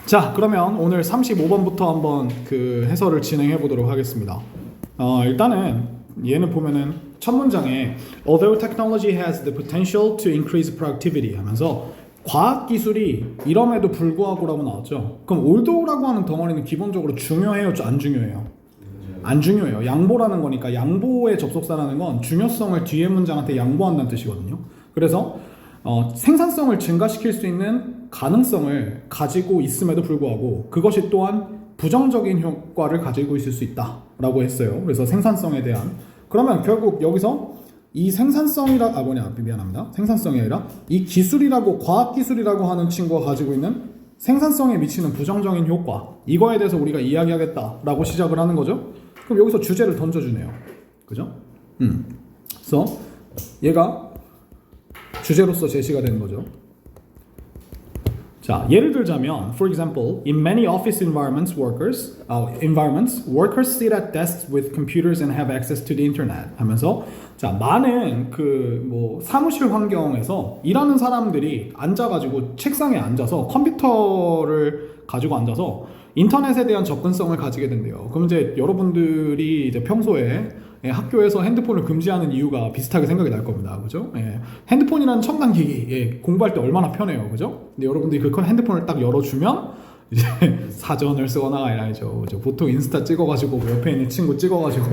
자, 그러면 오늘 35번부터 한번 그 해설을 진행해 보도록 하겠습니다. 일단은 얘는 보면은 첫 문장에 Although technology has the potential to increase productivity 하면서 과학 기술이 이럼에도 불구하고라고 나왔죠. 그럼 although라고 하는 덩어리는 기본적으로 중요해요, 안 중요해요? 안 중요해요. 양보라는 거니까 양보의 접속사라는 건 중요성을 뒤에 문장한테 양보한다는 뜻이거든요. 그래서 생산성을 증가시킬 수 있는 가능성을 가지고 있음에도 불구하고 그것이 또한 부정적인 효과를 가지고 있을 수 있다라고 했어요. 그래서 생산성에 대한 그러면 결국 여기서 이 생산성이라 미안합니다. 생산성이 아니라 이 기술이라고 과학 기술이라고 하는 친구가 가지고 있는 생산성에 미치는 부정적인 효과 이거에 대해서 우리가 이야기하겠다라고 시작을 하는 거죠. 그럼 여기서 주제를 던져주네요. 그죠? 그래서 얘가 주제로서 제시가 되는 거죠. 자, 예를 들자면, for example, in many office environments, workers sit at desks with computers and have access to the internet. 하면서, 자, 많은 사무실 환경에서 일하는 사람들이 앉아가지고 책상에 앉아서 컴퓨터를 가지고 앉아서 인터넷에 대한 접근성을 가지게 된대요. 그럼 이제 여러분들이 이제 평소에 학교에서 핸드폰을 금지하는 이유가 비슷하게 생각이 날 겁니다. 그죠? 핸드폰이라는 첨단 기기, 공부할 때 얼마나 편해요. 그죠? 근데 여러분들이 그 핸드폰을 딱 열어주면, 이제 사전을 쓰거나 아니죠. 그죠? 보통 인스타 찍어가지고, 옆에 있는 친구 찍어가지고,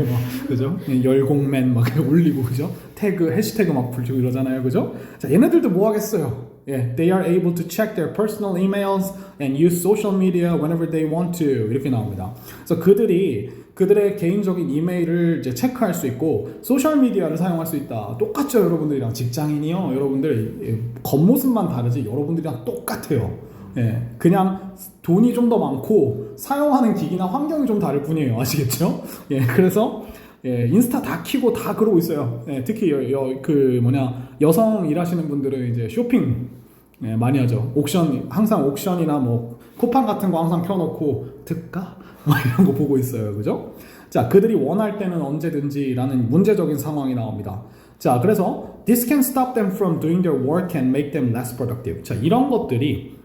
그죠? 열공맨 막 올리고, 그죠? 해시태그 막 붙이고 이러잖아요. 그죠? 자, 얘네들도 뭐 하겠어요? They are able to check their personal emails and use social media whenever they want to. 이렇게 나옵니다. 그래서 그들의 개인적인 이메일을 이제 체크할 수 있고 소셜미디어를 사용할 수 있다. 똑같죠, 여러분들이랑. 직장인이요, 여러분들 겉모습만 다르지 여러분들이랑 똑같아요. 그냥 돈이 좀 더 많고 사용하는 기기나 환경이 좀 다를 뿐이에요. 아시겠죠? 그래서 인스타 다 키고 다 그러고 있어요. 특히 여성 일하시는 분들은 이제 쇼핑 많이 하죠. 항상 옥션이나 뭐 쿠팡 같은 거 항상 켜놓고 특가 이런 거 보고 있어요. 그죠? 자, 그들이 원할 때는 언제든지라는 문제적인 상황이 나옵니다. 자, 그래서 this can stop them from doing their work and make them less productive. 자, 이런 것들이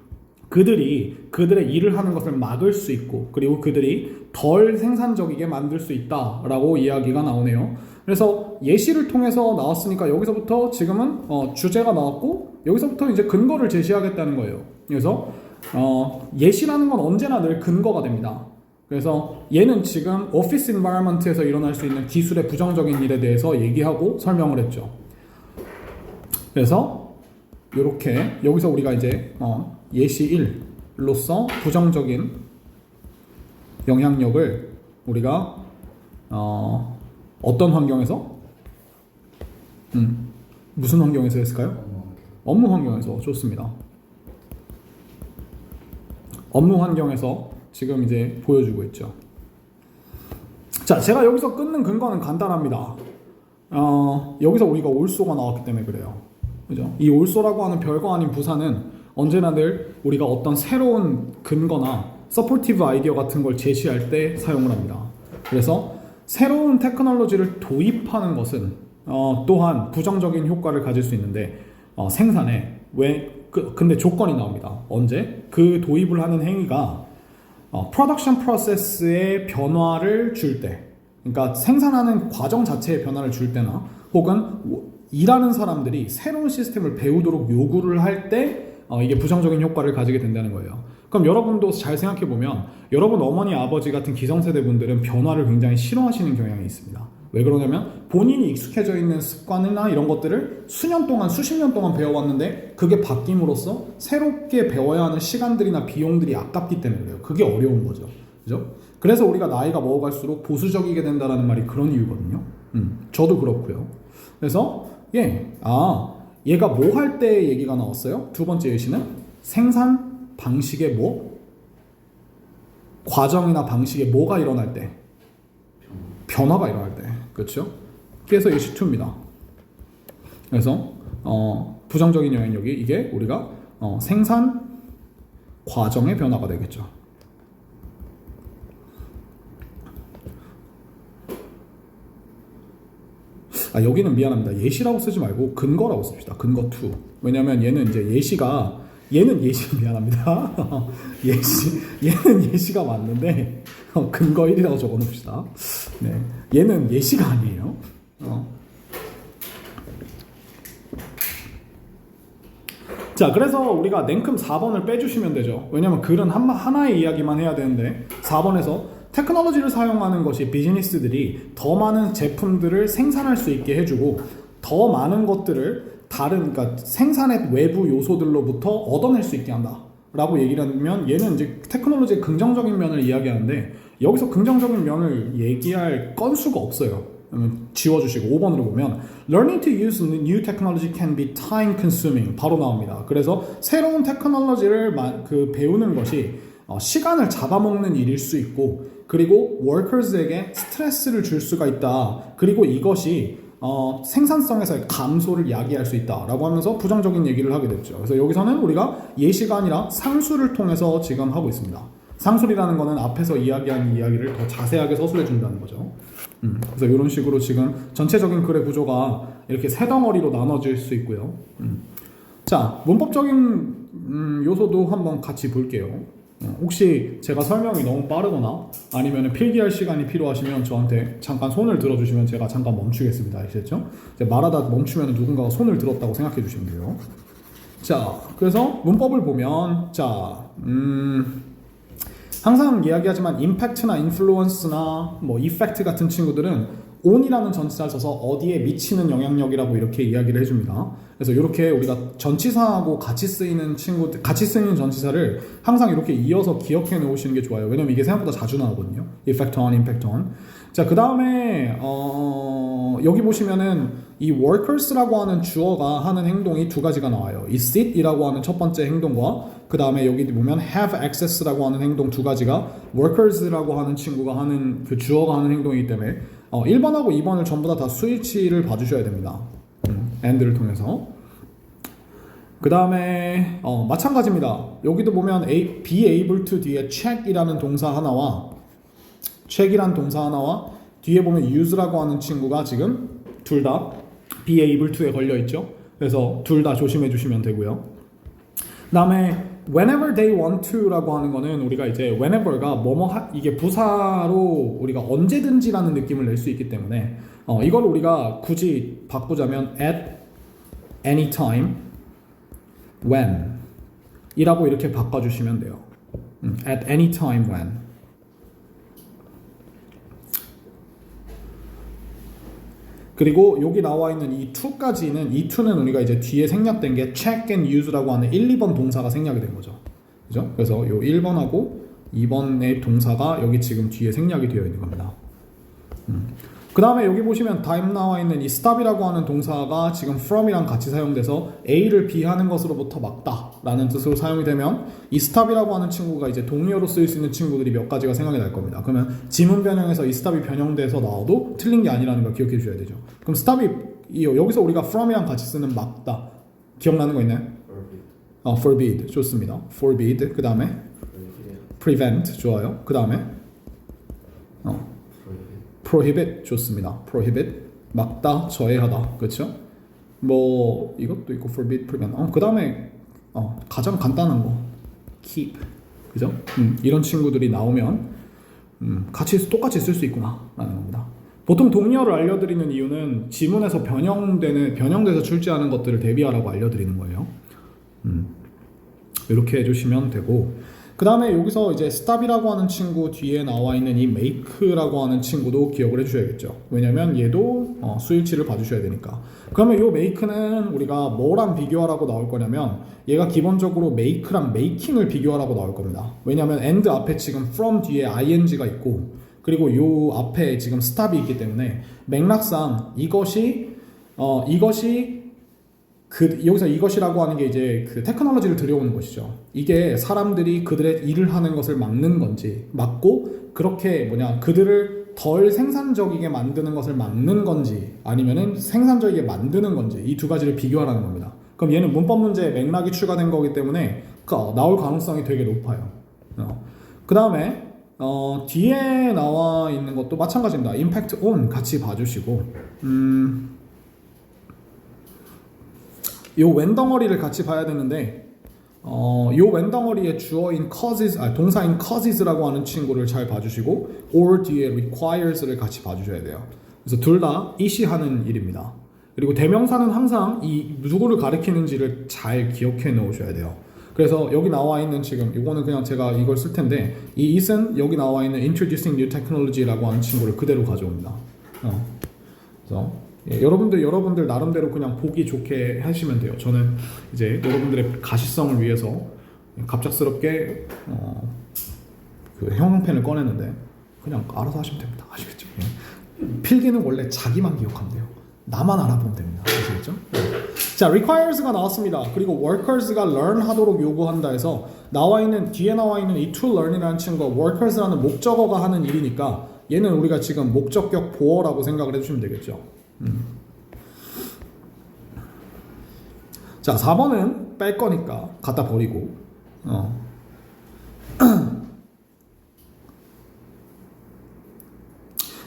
그들의 일을 하는 것을 막을 수 있고 그리고 그들이 덜 생산적이게 만들 수 있다라고 이야기가 나오네요. 그래서 예시를 통해서 나왔으니까 여기서부터 지금은 주제가 나왔고 여기서부터 이제 근거를 제시하겠다는 거예요. 그래서 예시라는 건 언제나 늘 근거가 됩니다. 그래서 얘는 지금 오피스 인바이러먼트에서 일어날 수 있는 기술의 부정적인 일에 대해서 얘기하고 설명을 했죠. 그래서 이렇게 여기서 우리가 이제 예시 1로서 부정적인 영향력을 우리가 어떤 환경에서 무슨 환경에서 했을까요? 업무 환경에서. 좋습니다. 업무 환경에서 지금 이제 보여주고 있죠. 자, 제가 여기서 끊는 근거는 간단합니다. 여기서 우리가 올소가 나왔기 때문에 그래요. 그죠? 이 올소라고 하는 별거 아닌 부사는 언제나 늘 우리가 어떤 새로운 근거나 서포티브 아이디어 같은 걸 제시할 때 사용을 합니다. 그래서 새로운 테크놀로지를 도입하는 것은 또한 부정적인 효과를 가질 수 있는데 생산에 근데 조건이 나옵니다. 언제? 그 도입을 하는 행위가 프로덕션 프로세스의 변화를 줄 때, 그러니까 생산하는 과정 자체의 변화를 줄 때나 혹은 일하는 사람들이 새로운 시스템을 배우도록 요구를 할 때 이게 부정적인 효과를 가지게 된다는 거예요. 그럼 여러분도 잘 생각해보면 여러분 어머니 아버지 같은 기성세대 분들은 변화를 굉장히 싫어하시는 경향이 있습니다. 왜 그러냐면 본인이 익숙해져 있는 습관이나 이런 것들을 수십 년 동안 배워왔는데 그게 바뀜으로써 새롭게 배워야 하는 시간들이나 비용들이 아깝기 때문에 그래요. 그게 어려운 거죠. 그죠? 그래서 우리가 나이가 먹어갈수록 보수적이게 된다는 말이 그런 이유거든요. 저도 그렇고요. 그래서 얘가 뭐 할 때 얘기가 나왔어요? 두 번째 예시는 생산 방식의 과정이나 방식에 뭐가 일어날 때? 변화가 일어날 때. 그렇죠? 그래서 예시 2입니다. 그래서 부정적인 영향력이 이게 우리가 생산 과정의 변화가 되겠죠. 여기는 미안합니다. 예시라고 쓰지 말고 근거라고 씁시다. 근거 2. 왜냐면 얘는 이제 예시가 얘는 예시 미안합니다. 얘는 예시가 맞는데 근거 1이라고 적어놓읍시다. 네, 얘는 예시가 아니에요. 자, 그래서 우리가 냉큼 4번을 빼주시면 되죠. 왜냐면 글은 하나의 이야기만 해야 되는데 4번에서 테크놀로지를 사용하는 것이 비즈니스들이 더 많은 제품들을 생산할 수 있게 해주고 더 많은 것들을 그러니까 생산의 외부 요소들로부터 얻어낼 수 있게 한다 라고 얘기를 하면 얘는 이제 테크놀로지의 긍정적인 면을 이야기하는데 여기서 긍정적인 면을 얘기할 건수가 없어요. 지워주시고 5번으로 보면 Learning to use new technology can be time consuming 바로 나옵니다. 그래서 새로운 테크놀로지를 배우는 것이 시간을 잡아먹는 일일 수 있고 그리고 workers에게 스트레스를 줄 수가 있다. 그리고 이것이 생산성에서의 감소를 야기할 수 있다라고 하면서 부정적인 얘기를 하게 됐죠. 그래서 여기서는 우리가 예시가 아니라 상수를 통해서 지금 하고 있습니다. 상술이라는 거는 앞에서 이야기한 이야기를 더 자세하게 서술해 준다는 거죠. 그래서 이런 식으로 지금 전체적인 글의 구조가 이렇게 세 덩어리로 나눠질 수 있고요. 자, 문법적인 요소도 한번 같이 볼게요. 혹시 제가 설명이 너무 빠르거나 아니면 필기할 시간이 필요하시면 저한테 잠깐 손을 들어주시면 제가 잠깐 멈추겠습니다. 아시겠죠? 말하다 멈추면 누군가가 손을 들었다고 생각해 주시면 돼요. 자, 그래서 문법을 보면 항상 이야기하지만 임팩트나 인플루언스나 뭐 이펙트 같은 친구들은 on이라는 전치사를 써서 어디에 미치는 영향력이라고 이렇게 이야기를 해줍니다. 그래서 이렇게 우리가 전치사하고 같이 쓰이는 전치사를 항상 이렇게 이어서 기억해 놓으시는 게 좋아요. 왜냐면 이게 생각보다 자주 나오거든요. effect on, impact on. 자, 그 다음에 여기 보시면은 이 workers라고 하는 주어가 하는 행동이 두 가지가 나와요. 이 sit이라고 하는 첫 번째 행동과 그 다음에 여기 보면 have access라고 하는 행동 두 가지가 workers라고 하는 친구가 하는 그 주어가 하는 행동이기 때문에 1번하고 2번을 전부 다 스위치를 봐주셔야 됩니다. and를 통해서. 그 다음에 마찬가지입니다. 여기도 보면 be able to 뒤에 check이라는 동사 하나와 check이라는 동사 하나와 뒤에 보면 use라고 하는 친구가 지금 둘 다 be able to에 걸려 있죠. 그래서 둘 다 조심해 주시면 되고요. 그 다음에 whenever they want to라고 하는 거는 우리가 이제 whenever가 이게 부사로 우리가 언제든지라는 느낌을 낼 수 있기 때문에 이걸 우리가 굳이 바꾸자면 at any time when 이라고 이렇게 바꿔주시면 돼요. at any time when. 그리고 여기 나와 있는 이 to까지는 이 to는 우리가 이제 뒤에 생략된 게 check and use라고 하는 1, 2번 동사가 생략이 된 거죠. 그죠? 그래서 요 1번하고 2번의 동사가 여기 지금 뒤에 생략이 되어 있는 겁니다. 그 다음에 여기 보시면 다음 나와 있는 이 stop이라고 하는 동사가 지금 from이랑 같이 사용돼서 A를 B하는 것으로부터 막다 라는 뜻으로 사용이 되면 이 stop이라고 하는 친구가 이제 동의어로 쓰일 수 있는 친구들이 몇 가지가 생각이 날 겁니다. 그러면 지문 변형에서 이 stop이 변형돼서 나와도 틀린 게 아니라는 걸 기억해 주셔야 되죠. 그럼 stop이 여기서 우리가 from이랑 같이 쓰는 막다 기억나는 거 있나요? forbid 좋습니다. forbid 그 다음에 prevent 좋아요. 그 다음에 prohibit 좋습니다. prohibit 막다, 저해하다, 그렇죠? 뭐 이것도 있고 forbid, prevent. 그 다음에 가장 간단한 거 keep, 그죠? 이런 친구들이 나오면 똑같이 쓸 수 있구나라는 겁니다. 보통 동의어를 알려드리는 이유는 지문에서 변형돼서 출제하는 것들을 대비하라고 알려드리는 거예요. 이렇게 해주시면 되고. 그 다음에 여기서 이제 stop이라고 하는 친구 뒤에 나와 있는 이 make라고 하는 친구도 기억을 해주셔야겠죠. 왜냐면 얘도 수일치를 봐주셔야 되니까. 그러면 이 make는 우리가 뭐랑 비교하라고 나올 거냐면 얘가 기본적으로 make랑 making을 비교하라고 나올 겁니다. 왜냐면 and 앞에 지금 from 뒤에 ing가 있고 그리고 요 앞에 지금 stop이 있기 때문에 맥락상 이것이 여기서 이것이라고 하는 게 이제 그 테크놀로지를 들여오는 것이죠. 이게 사람들이 그들의 일을 하는 것을 막는 건지, 막고 그렇게 그들을 덜 생산적이게 만드는 것을 막는 건지, 아니면은 생산적이게 만드는 건지, 이 두 가지를 비교하라는 겁니다. 그럼 얘는 문법 문제에 맥락이 추가된 거기 때문에 나올 가능성이 되게 높아요. 그 다음에 뒤에 나와 있는 것도 마찬가지입니다. impact on 같이 봐주시고, 요 왼 덩어리를 같이 봐야 되는데 요 왼덩어리에 주어인 causes, 동사인 causes라고 하는 친구를 잘 봐주시고 or 뒤에 requires를 같이 봐주셔야 돼요. 그래서 둘 다 이시하는 일입니다. 그리고 대명사는 항상 이 누구를 가리키는지를 잘 기억해 놓으셔야 돼요. 그래서 여기 나와 있는 지금 이거는 그냥 제가 이걸 쓸 텐데 이 it은 여기 나와 있는 introducing new technology라고 하는 친구를 그대로 가져옵니다. 그래서 여러분들 나름대로 그냥 보기 좋게 하시면 돼요. 저는 이제 여러분들의 가시성을 위해서 갑작스럽게 그 형광펜을 꺼냈는데 그냥 알아서 하시면 됩니다. 아시겠죠? 필기는 원래 자기만 기억하면 돼요. 나만 알아보면 됩니다. 아시겠죠? 자, requires가 나왔습니다. 그리고 workers가 learn 하도록 요구한다 해서 뒤에 나와 있는 이 to learn이라는 친구가 workers라는 목적어가 하는 일이니까 얘는 우리가 지금 목적격 보어라고 생각을 해주시면 되겠죠. 자, 4번은 뺄 거니까 갖다 버리고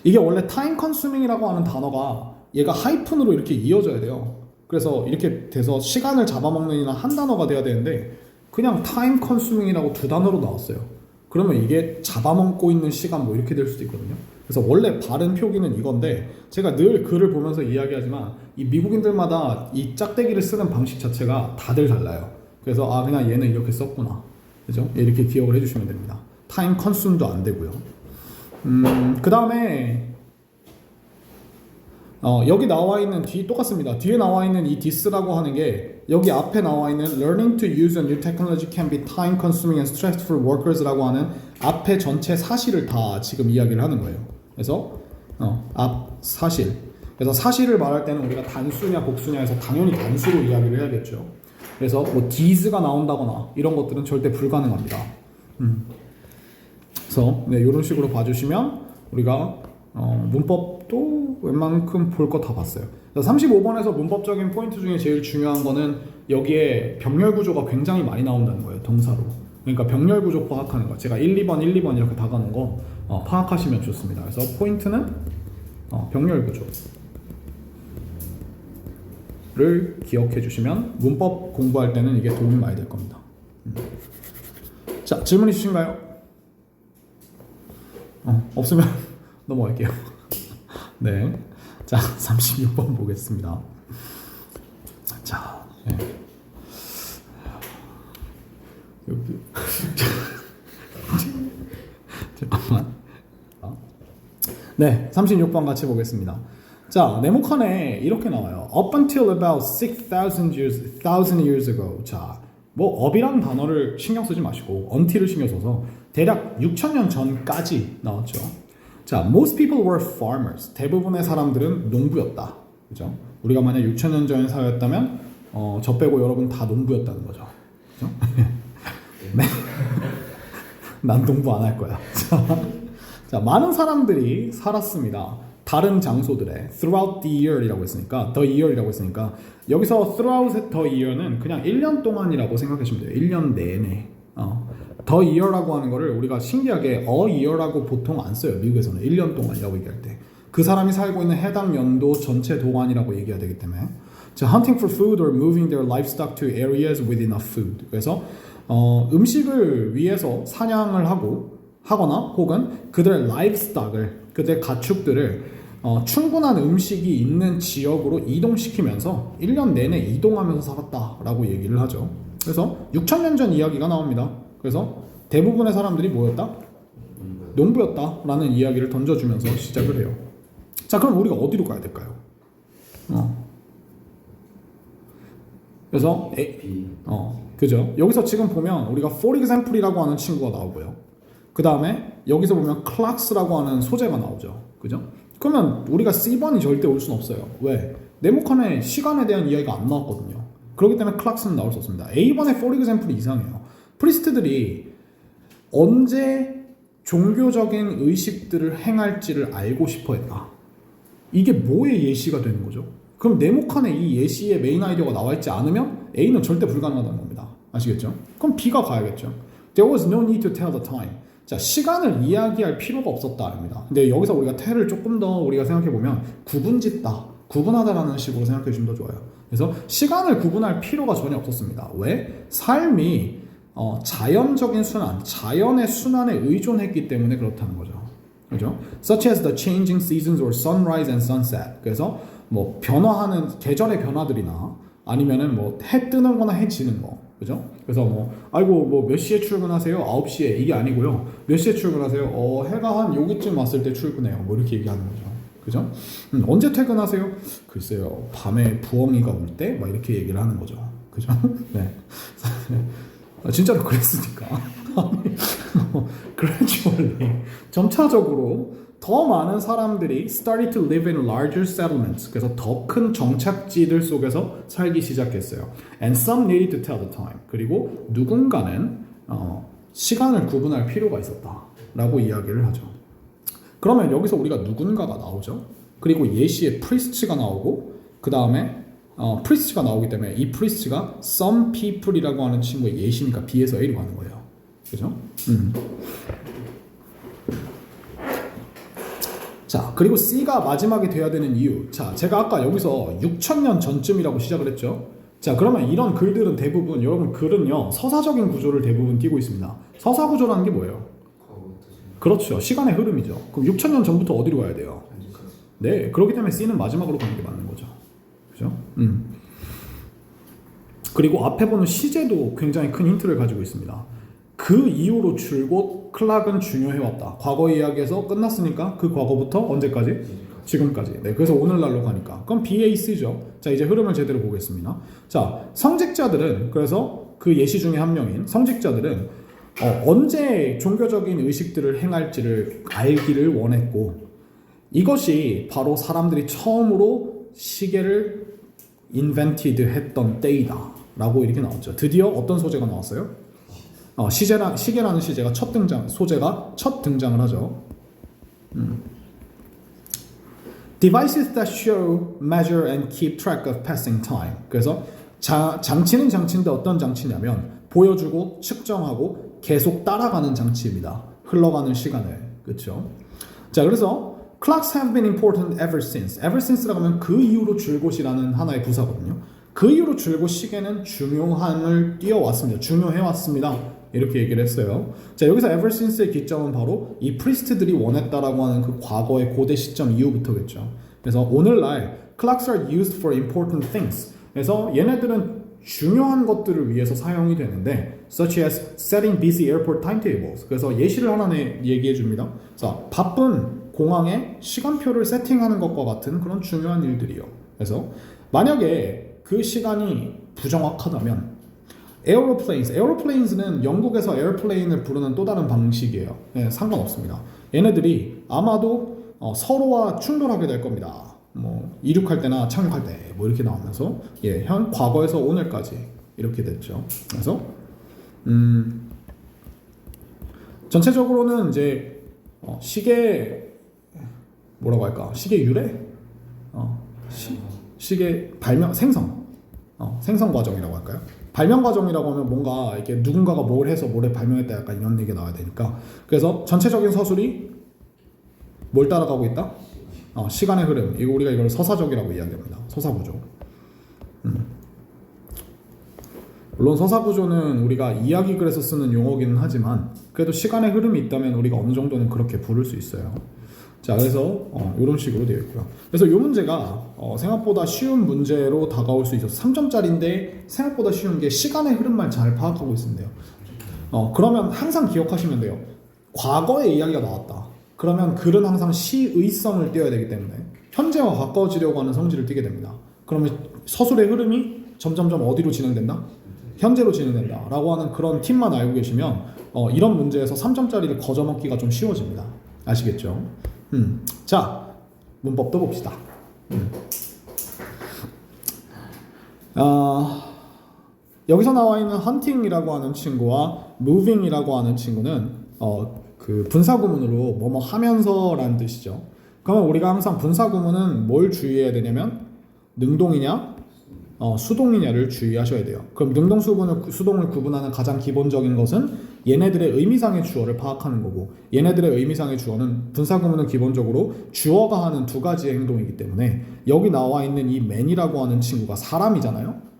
이게 원래 time consuming이라고 하는 단어가 얘가 하이픈으로 이렇게 이어져야 돼요. 그래서 이렇게 돼서 시간을 잡아먹는 이나 한 단어가 돼야 되는데 그냥 time consuming이라고 두 단어로 나왔어요. 그러면 이게 잡아먹고 있는 시간 뭐 이렇게 될 수도 있거든요. 그래서 원래 바른 표기는 이건데 제가 늘 글을 보면서 이야기하지만 이 미국인들마다 이 짝대기를 쓰는 방식 자체가 다들 달라요. 그래서 그냥 얘는 이렇게 썼구나. 그죠? 이렇게 기억을 해주시면 됩니다. time consume도 안 되고요. 그 다음에 여기 나와 있는 똑같습니다. 뒤에 나와 있는 이 this라고 하는 게 여기 앞에 나와 있는 learning to use a new technology can be time consuming and stressful for workers라고 하는 앞에 전체 사실을 다 지금 이야기를 하는 거예요. 그래서 앞 사실. 그래서 사실을 말할 때는 우리가 단수냐 복수냐 해서 당연히 단수로 이야기를 해야겠죠. 그래서 뭐 these가 나온다거나 이런 것들은 절대 불가능합니다. 그래서 이런 식으로 봐주시면 우리가 문법도 웬만큼 볼 거 다 봤어요. 35번에서 문법적인 포인트 중에 제일 중요한 거는 여기에 병렬 구조가 굉장히 많이 나온다는 거예요. 동사로. 그러니까 병렬 구조 파악하는 거. 제가 1, 2번, 1, 2번 이렇게 다가는 거 파악하시면 좋습니다. 그래서 포인트는 병렬 구조를 기억해 주시면 문법 공부할 때는 이게 도움이 많이 될 겁니다. 자, 질문 있으신가요? 없으면 넘어갈게요. 네. 자, 36번 보겠습니다. 자, 네. 여기. 잠깐만. 네, 36번 같이 보겠습니다. 자, 네모칸에 이렇게 나와요. Up until about 6,000 years ago. 자, 뭐 up이라는 단어를 신경 쓰지 마시고 until을 신경 써서 대략 6,000년 전까지 나왔죠. 자, most people were farmers. 대부분의 사람들은 농부였다. 그죠? 우리가 만약 6,000년 전의 사회였다면 저 빼고 여러분 다 농부였다는 거죠. 그죠? 네. 난 농부 안 할 거야. 자, 많은 사람들이 살았습니다. 다른 장소들에 throughout the year이라고 했으니까 the year이라고 했으니까 여기서 throughout the year는 그냥 1년 동안이라고 생각하시면 돼요. 1년 내내. the year라고 하는 거를 우리가 신기하게 a year라고 보통 안 써요. 미국에서는 1년 동안이라고 얘기할 때 그 사람이 살고 있는 해당 연도 전체 동안이라고 얘기해야 되기 때문에 자, hunting for food or moving their livestock to areas with enough food. 그래서 음식을 위해서 사냥을 하거나 혹은 그들의 livestock을 그들의 가축들을 충분한 음식이 있는 지역으로 이동시키면서 1년 내내 이동하면서 살았다라고 얘기를 하죠. 그래서 6,000년 전 이야기가 나옵니다. 그래서 대부분의 사람들이 뭐였다? 농부였다라는 이야기를 던져주면서 시작을 해요. 자, 그럼 우리가 어디로 가야 될까요? 그래서 그죠? 여기서 지금 보면 우리가 for example이라고 하는 친구가 나오고요. 그 다음에 여기서 보면 clocks라고 하는 소재가 나오죠. 그죠? 그러면 우리가 C번이 절대 올 수는 없어요. 왜? 네모칸에 시간에 대한 이야기가 안 나왔거든요. 그렇기 때문에 clocks는 나올 수 없습니다. A번의 for example이 이상해요. 프리스트들이 언제 종교적인 의식들을 행할지를 알고 싶어 했다. 이게 뭐의 예시가 되는 거죠? 그럼 네모칸에 이 예시의 메인 아이디어가 나와 있지 않으면 A는 절대 불가능하다는 겁니다. 아시겠죠? 그럼 B가 가야겠죠. There was no need to tell the time. 자, 시간을 이야기할 필요가 없었다입니다. 근데 여기서 우리가 tell을 조금 더 우리가 생각해 보면 구분짓다, 구분하다라는 식으로 생각해 주시면 더 좋아요. 그래서 시간을 구분할 필요가 전혀 없었습니다. 왜? 삶이 자연적인 순환, 자연의 순환에 의존했기 때문에 그렇다는 거죠. 그죠? Such as the changing seasons or sunrise and sunset. 그래서 뭐 변화하는 계절의 변화들이나 아니면은 뭐 해 뜨는 거나 해 지는 거. 그죠? 그래서 뭐 아이고 뭐 몇 시에 출근하세요? 9시에. 이게 아니고요. 몇 시에 출근하세요? 해가 한 여기쯤 왔을 때 출근해요. 뭐 이렇게 얘기하는 거죠. 그죠? 언제 퇴근하세요? 글쎄요. 밤에 부엉이가 올 때? 막 이렇게 얘기를 하는 거죠. 그죠? 네. 진짜로 그랬으니까. gradually 점차적으로 더 많은 사람들이 started to live in larger settlements. 그래서 더 큰 정착지들 속에서 살기 시작했어요. And some needed to tell the time. 그리고 누군가는 시간을 구분할 필요가 있었다라고 이야기를 하죠. 그러면 여기서 우리가 누군가가 나오죠. 그리고 예시에 priest가 나오고 그 다음에 priest가 나오기 때문에 이 priest가 some people이라고 하는 친구의 예시니까 B에서 A로 가는 거예요. 그죠? 자, 그리고 C가 마지막에 돼야 되는 이유. 자, 제가 아까 여기서 6,000년 전쯤이라고 시작을 했죠. 자, 그러면 이런 글들은 대부분, 여러분 글은요, 서사적인 구조를 대부분 띠고 있습니다. 서사 구조라는 게 뭐예요? 그렇죠. 시간의 흐름이죠. 그럼 6,000년 전부터 어디로 가야 돼요? 네, 그렇기 때문에 C는 마지막으로 가는 게 맞는 거죠. 그죠? 그리고 앞에 보는 시제도 굉장히 큰 힌트를 가지고 있습니다. 그 이후로 줄곧 클락은 중요해왔다. 과거 이야기에서 끝났으니까 그 과거부터 언제까지? 지금까지. 네, 그래서 오늘날로 가니까. 그럼 BAC죠. 자, 이제 흐름을 제대로 보겠습니다. 자, 성직자들은, 그래서 그 예시 중에 한 명인 성직자들은 언제 종교적인 의식들을 행할지를 알기를 원했고, 이것이 바로 사람들이 처음으로 시계를 invented 했던 때이다 라고 이렇게 나왔죠. 드디어 어떤 소재가 나왔어요? 시계라는 시제가 소재가 첫 등장을 하죠. Devices that show, measure and keep track of passing time. 그래서 장치는 장치인데 어떤 장치냐면 보여주고 측정하고 계속 따라가는 장치입니다. 흘러가는 시간을. 그렇죠? 자, 그래서 clocks have been important ever since. ever since라고 하면 그 이후로 줄곧이라는 하나의 부사거든요. 그 이후로 줄곧 시계는 중요함을 띄어왔습니다. 중요해왔습니다. 이렇게 얘기를 했어요. 자, 여기서 ever since의 기점은 바로 이 프리스트들이 원했다라고 하는 그 과거의 고대 시점 이후부터겠죠. 그래서 오늘날 clocks are used for important things. 그래서 얘네들은 중요한 것들을 위해서 사용이 되는데 such as setting busy airport timetables. 그래서 예시를 하나 얘기해 줍니다. 자, 바쁜 공항에 시간표를 세팅하는 것과 같은 그런 중요한 일들이요. 그래서 만약에 그 시간이 부정확하다면 에어로플레인스는 영국에서 에어플레인을 부르는 또 다른 방식이에요. 네, 상관없습니다. 얘네들이 아마도 서로와 충돌하게 될 겁니다. 뭐 이륙할 때나 착륙할 때 뭐 이렇게 나오면서 과거에서 오늘까지 이렇게 됐죠. 그래서 전체적으로는 이제 시계 뭐라고 할까? 시계 유래? 시계 발명 생성 과정이라고 할까요? 발명 과정이라고 하면 뭔가 이렇게 누군가가 뭘 해서 뭐를 발명했다 약간 이런 얘기가 나와야 되니까. 그래서 전체적인 서술이 뭘 따라가고 있다? 시간의 흐름. 우리가 이걸 서사적이라고 이야기합니다. 서사구조. 물론 서사구조는 우리가 이야기 글에서 쓰는 용어기는 하지만 그래도 시간의 흐름이 있다면 우리가 어느 정도는 그렇게 부를 수 있어요. 자, 그래서 이런 식으로 되어 있고요. 그래서 이 문제가 생각보다 쉬운 문제로 다가올 수 있어서 3점짜리인데 생각보다 쉬운 게 시간의 흐름만 잘 파악하고 있으면 돼요. 그러면 항상 기억하시면 돼요. 과거에 이야기가 나왔다. 그러면 글은 항상 시의성을 띄어야 되기 때문에 현재와 가까워지려고 하는 성질을 띠게 됩니다. 그러면 서술의 흐름이 점점점 어디로 진행된다? 현재로 진행된다 라고 하는 그런 팁만 알고 계시면 이런 문제에서 3점짜리를 거저먹기가 좀 쉬워집니다. 아시겠죠? 자, 문법도 봅시다. 여기서 나와 있는 hunting이라고 하는 친구와 moving이라고 하는 친구는 그 분사구문으로 뭐뭐 하면서라는 뜻이죠. 그러면 우리가 항상 분사구문은 뭘 주의해야 되냐면 능동이냐 수동이냐를 주의하셔야 돼요. 그럼 능동 수동을 구분하는 가장 기본적인 것은 얘네들의 의미상의 주어를 파악하는 거고 얘네들의 의미상의 주어는 분사구문은 기본적으로 주어가 하는 두 가지의 행동이기 때문에 여기 나와 있는 이 man이라고 하는 친구가 사람이잖아요.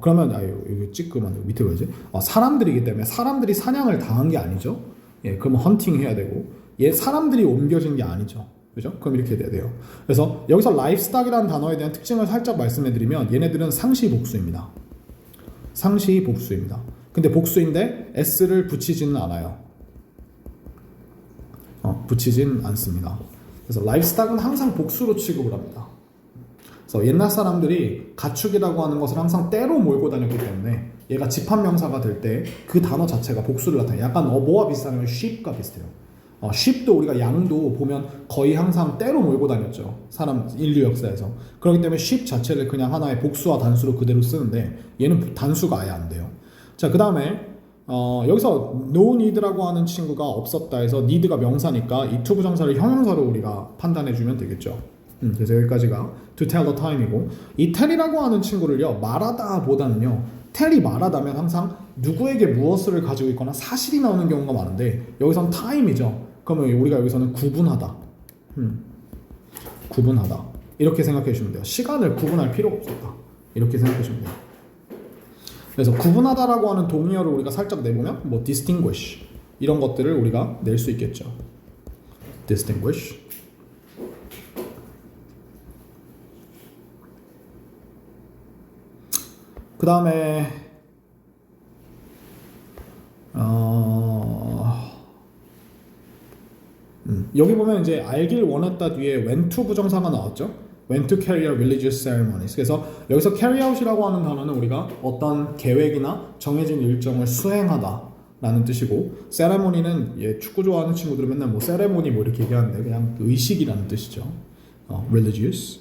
그러면 여기 찍으면 밑에 보이지? 사람들이기 때문에 사람들이 사냥을 당한 게 아니죠. 예, 그러면 헌팅 해야 되고 얘 사람들이 옮겨진 게 아니죠. 그죠? 그럼 이렇게 돼야 돼요. 그래서 여기서 livestock이라는 단어에 대한 특징을 살짝 말씀해드리면 얘네들은 상시 복수입니다. 상시 복수입니다. 근데 복수인데 s를 붙이지는 않아요. 붙이진 않습니다. 그래서 livestock은 항상 복수로 취급을 합니다. 그래서 옛날 사람들이 가축이라고 하는 것을 항상 때로 몰고 다녔기 때문에 얘가 집합명사가 될 때 그 단어 자체가 복수를 나타내요. 약간 뭐와 비슷하냐면 sheep과 비슷해요. sheep도 우리가 양도 보면 거의 항상 때로 몰고 다녔죠. 사람 인류 역사에서. 그렇기 때문에 sheep 자체를 그냥 하나의 복수와 단수로 그대로 쓰는데 얘는 단수가 아예 안 돼요. 자, 그 다음에 여기서 no need라고 하는 친구가 없었다 해서 need가 명사니까 이 to 부정사를 형용사로 우리가 판단해주면 되겠죠. 그래서 여기까지가 to tell the time이고 이 tell이라고 하는 친구를요 말하다 보다는요 tell이 말하다면 항상 누구에게 무엇을 가지고 있거나 사실이 나오는 경우가 많은데 여기선 time이죠. 그러면 우리가 여기서는 구분하다 구분하다 이렇게 생각해 주시면 돼요. 시간을 구분할 필요가 없었다 이렇게 생각해 주시면 돼요. 그래서 구분하다라고 하는 동의어를 우리가 살짝 내보면 뭐 distinguish 이런 것들을 우리가 낼 수 있겠죠. distinguish 그 다음에 여기 보면 이제 알길 원했다 뒤에 went to 부정사가 나왔죠. went to carry out religious ceremonies. 그래서 여기서 carry out이라고 하는 단어는 우리가 어떤 계획이나 정해진 일정을 수행하다 라는 뜻이고 ceremony는 축구 좋아하는 친구들은 맨날 뭐 ceremony 뭐 이렇게 얘기하는데 그냥 의식이라는 뜻이죠. religious.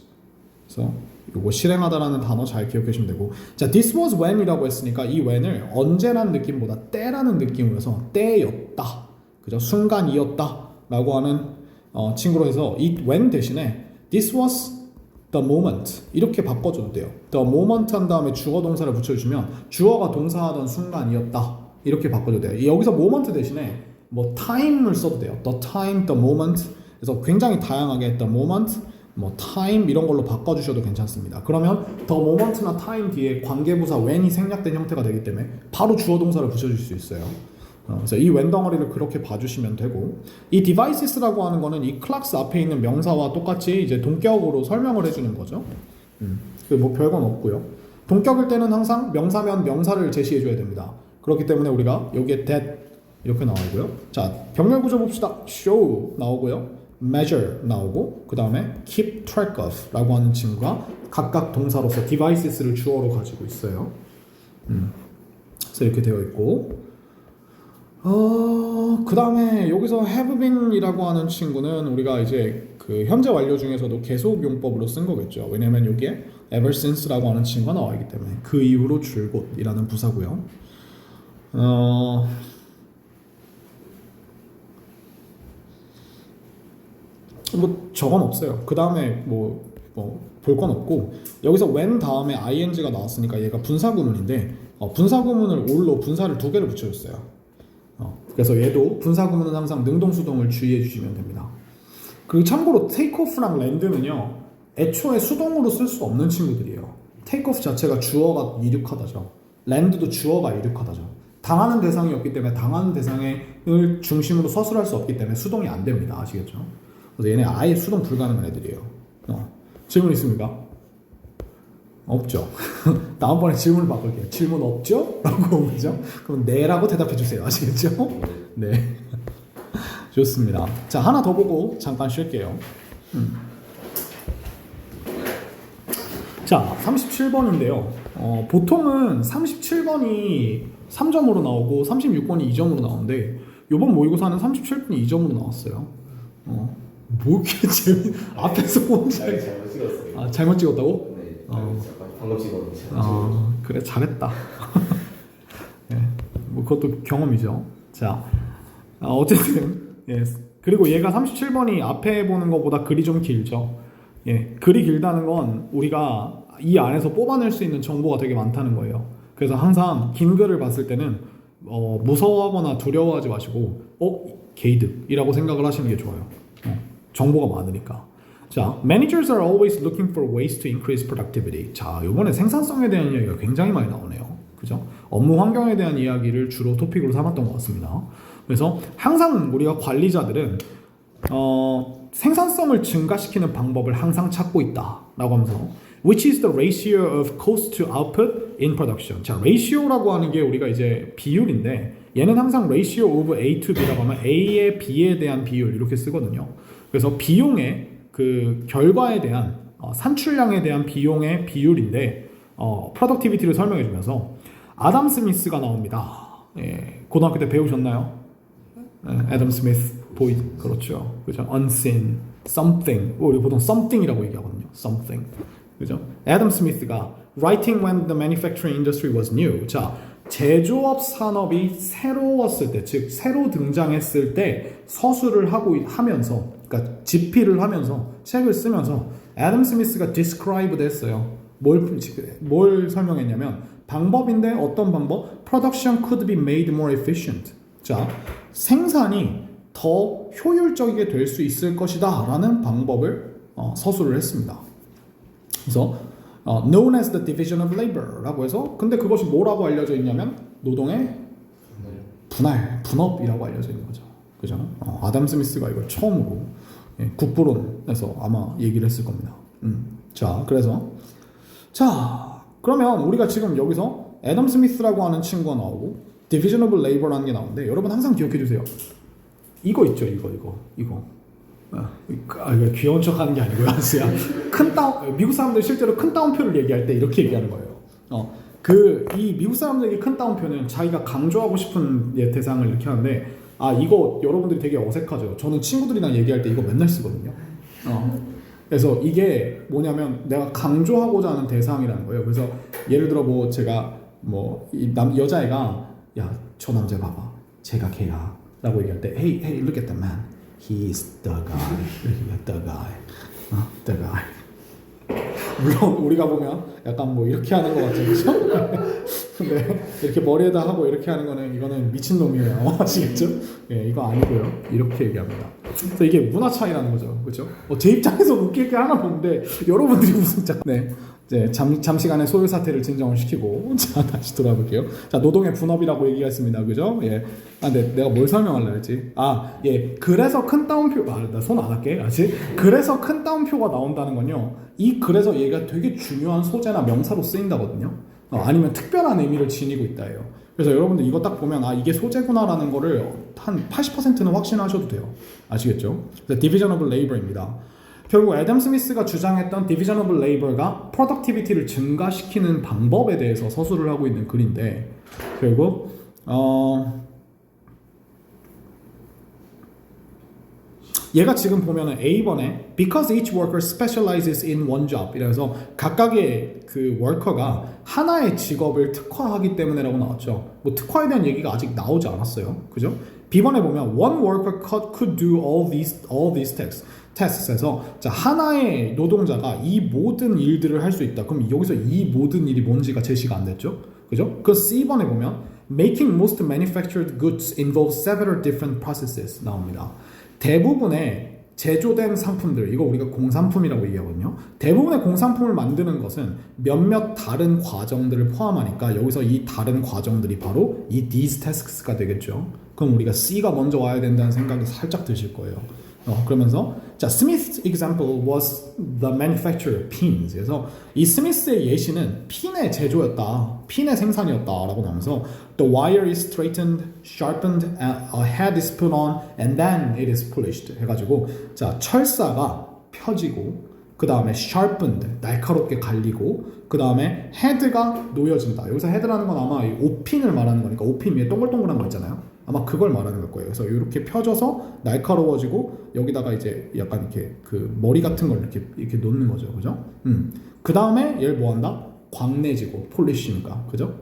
그래서 요거 실행하다라는 단어 잘 기억해 주시면 되고 자 this was when이라고 했으니까 이 when을 언제라는 느낌보다 때라는 느낌으로 해서 때였다 그죠 순간이었다 라고 하는 친구로 해서 이 when 대신에 this was the moment 이렇게 바꿔줘도 돼요. the moment 한 다음에 주어 동사를 붙여주시면 주어가 동사하던 순간이었다 이렇게 바꿔줘도 돼요. 여기서 moment 대신에 뭐 time을 써도 돼요. the time, the moment 그래서 굉장히 다양하게 the moment 뭐 time 이런 걸로 바꿔주셔도 괜찮습니다. 그러면 the moment나 time 뒤에 관계부사 when이 생략된 형태가 되기 때문에 바로 주어 동사를 붙여줄 수 있어요. 그래서 이 when 덩어리를 그렇게 봐주시면 되고 이 devices라고 하는 거는 이 clocks 앞에 있는 명사와 똑같이 이제 동격으로 설명을 해주는 거죠. 뭐 별건 없고요. 동격일 때는 항상 명사면 명사를 제시해줘야 됩니다. 그렇기 때문에 우리가 여기에 that 이렇게 나오고요. 자 병렬 구조 봅시다. show 나오고요. measure 나오고 그 다음에 keep track of 라고 하는 친구가 각각 동사로서 devices를 주어로 가지고 있어요. 그래서 이렇게 되어 있고 그 다음에 여기서 have been 이라고 하는 친구는 우리가 이제 그 현재 완료 중에서도 계속 용법으로 쓴 거겠죠. 왜냐면 여기에 ever since라고 하는 친구가 나와 있기 때문에 그 이후로 줄곧 이라는 부사고요. 뭐 저건 없어요. 그 다음에 뭐 볼 건 없고 여기서 when 다음에 ing가 나왔으니까 얘가 분사구문인데 분사구문을 올로 분사를 2개를 붙여줬어요. 그래서 얘도 분사구문은 항상 능동수동을 주의해 주시면 됩니다. 그리고 참고로 takeoff랑 land는요 애초에 수동으로 쓸 수 없는 친구들이에요. takeoff 자체가 주어가 이륙하다죠. land도 주어가 이륙하다죠. 당하는 대상이 없기 때문에 당하는 대상을 중심으로 서술할 수 없기 때문에 수동이 안 됩니다. 아시겠죠? 그래서 얘네 아예 수동 불가능한 애들이에요. 질문 있습니까? 없죠. 다음번에 질문을 바꿀게요. 질문 없죠? 라고 오죠? 그럼 네라고 대답해 주세요. 아시겠죠? 네. 좋습니다. 자, 하나 더 보고 잠깐 쉴게요. 자, 37번인데요. 보통은 37번이 3점으로 나오고 36번이 2점으로 나오는데 이번 모의고사는 37번이 2점으로 나왔어요. 뭐 이렇게 앞에서 혼자 잘못 찍었어요. 아, 잘못 찍었다고? 네, 방금 찍었는데. 그래 잘했다. 네, 뭐 그것도 경험이죠. 자, 어쨌든 예. 그리고 얘가 37번이 앞에 보는 것보다 글이 좀 길죠. 예, 글이 길다는 건 우리가 이 안에서 뽑아낼 수 있는 정보가 되게 많다는 거예요. 그래서 항상 긴 글을 봤을 때는 무서워하거나 두려워하지 마시고 개이득이라고 생각을 하시는 게 좋아요. 정보가 많으니까. 자, managers are always looking for ways to increase productivity. 자, 이번에 생산성에 대한 이야기가 굉장히 많이 나오네요. 그죠? 업무 환경에 대한 이야기를 주로 토픽으로 삼았던 것 같습니다. 그래서 항상 우리가 관리자들은 생산성을 증가시키는 방법을 항상 찾고 있다라고 하면서 which is the ratio of cost to output in production. 자, ratio라고 하는 게 우리가 이제 비율인데 얘는 항상 ratio of A to B라고 하면 A의 B에 대한 비율 이렇게 쓰거든요. 그래서 비용의 그 결과에 대한 산출량에 대한 비용의 비율인데 productivity를 설명해 주면서 아담 스미스가 나옵니다. 예, 고등학교 때 배우셨나요? 애덤 스미스 보이 그렇죠. 그죠? unseen, something. 우리 보통 something이라고 얘기하거든요. something. 그죠? 애덤 스미스가 writing when the manufacturing industry was new. 자, 제조업 산업이 새로웠을 때, 즉 새로 등장했을 때 서술을 하면서, 그러니까 집필을 하면서 책을 쓰면서 애덤 스미스가 describe 했어요. 뭘 설명했냐면 방법인데 어떤 방법? Production could be made more efficient. 자, 생산이 더 효율적이게 될 수 있을 것이다 라는 방법을 서술을 했습니다. 그래서 known as the division of labor 라고 해서 근데 그것이 뭐라고 알려져 있냐면 노동의 분업이라고 알려져 있는 거죠. 그죠? 아담 스미스가 이걸 처음으로 국부론에서 아마 얘기를 했을 겁니다. 자, 그래서 그러면 우리가 지금 여기서 애덤 스미스라고 하는 친구가 나오고 division of labor라는 게 나오는데 여러분 항상 기억해 주세요. 이거 있죠, 이거. 이거 귀여운 척 하는 게 아니고요. 미국 사람들 실제로 큰 따옴표를 얘기할 때 이렇게 얘기하는 거예요. 이 미국 사람들에게 큰 따옴표는 자기가 강조하고 싶은 대상을 이렇게 하는데 이거 여러분들이 되게 어색하죠. 저는 친구들이랑 얘기할 때 이거 맨날 쓰거든요. 그래서 이게 뭐냐면 내가 강조하고자 하는 대상이라는 거예요. 그래서 예를 들어 뭐 제가 여자애가 야, 저 남자 봐봐. 제가 걔야. 라고 얘기할 때 Hey, look at the man. He is the guy. The guy. The guy. 물론 우리가 보면 약간 뭐 이렇게 하는 것 같죠, 그렇죠? 근데 이렇게 머리에다 하고 이렇게 하는 거는 이거는 미친놈이에요. 아시겠죠? 예, 이거 아니고요. 이렇게 얘기합니다. 그래서 이게 문화 차이라는 거죠, 그렇죠? 제 입장에서 웃길 게 하나 없는데 여러분들이 무슨 이제 잠시간의 소요 사태를 진정을 시키고 자 다시 돌아볼게요. 자, 노동의 분업이라고 얘기했습니다, 그죠? 예. 근데 내가 뭘 설명하려 했지? 예. 그래서 큰 따옴표 나 손 안 할게, 알지? 그래서 큰 따옴표가 나온다는 건요. 이 그래서 얘가 되게 중요한 소재나 명사로 쓰인다거든요. 아니면 특별한 의미를 지니고 있다예요. 그래서 여러분들 이거 딱 보면 이게 소재구나라는 거를 한 80%는 확신하셔도 돼요. 아시겠죠? Division of Labor입니다. 결국 애덤 스미스가 주장했던 Division of Labor가 productivity를 증가시키는 방법에 대해서 서술을 하고 있는 글인데 결국 얘가 지금 보면은 A번에 Because each worker specializes in one job 이래서 각각의 그 워커가 하나의 직업을 특화하기 때문에라고 나왔죠. 뭐 특화에 대한 얘기가 아직 나오지 않았어요. 그죠? B번에 보면 One worker could do all these tasks에서 자, 하나의 노동자가 이 모든 일들을 할 수 있다. 그럼 여기서 이 모든 일이 뭔지가 제시가 안 됐죠. 그죠? 그 C번에 보면 Making most manufactured goods involves several different processes 나옵니다. 대부분의 제조된 상품들, 이거 우리가 공산품이라고 얘기하거든요. 대부분의 공산품을 만드는 것은 몇몇 다른 과정들을 포함하니까 여기서 이 다른 과정들이 바로 이 these tasks가 되겠죠. 그럼 우리가 C가 먼저 와야 된다는 생각이 살짝 드실 거예요. 그러면서 자, Smith's example was the manufacture of pins. 그래서 이 스미스의 예시는 핀의 제조였다, 핀의 생산이었다라고 나오면서 the wire is straightened, sharpened, a head is put on, and then it is polished. 해가지고 자, 철사가 펴지고 그 다음에 sharpened, 날카롭게 갈리고 그 다음에 head가 놓여진다. 여기서 head라는 건 아마 이 옷핀을 말하는 거니까 옷핀 위에 동글동글한 거 있잖아요. 아마 그걸 말하는 걸 거예요. 그래서 이렇게 펴져서 날카로워지고 여기다가 이제 약간 이렇게 그 머리 같은 걸 이렇게 놓는 거죠, 그죠? 그 다음에 얘를 뭐 한다? 광내지고 폴리시니까, 그죠?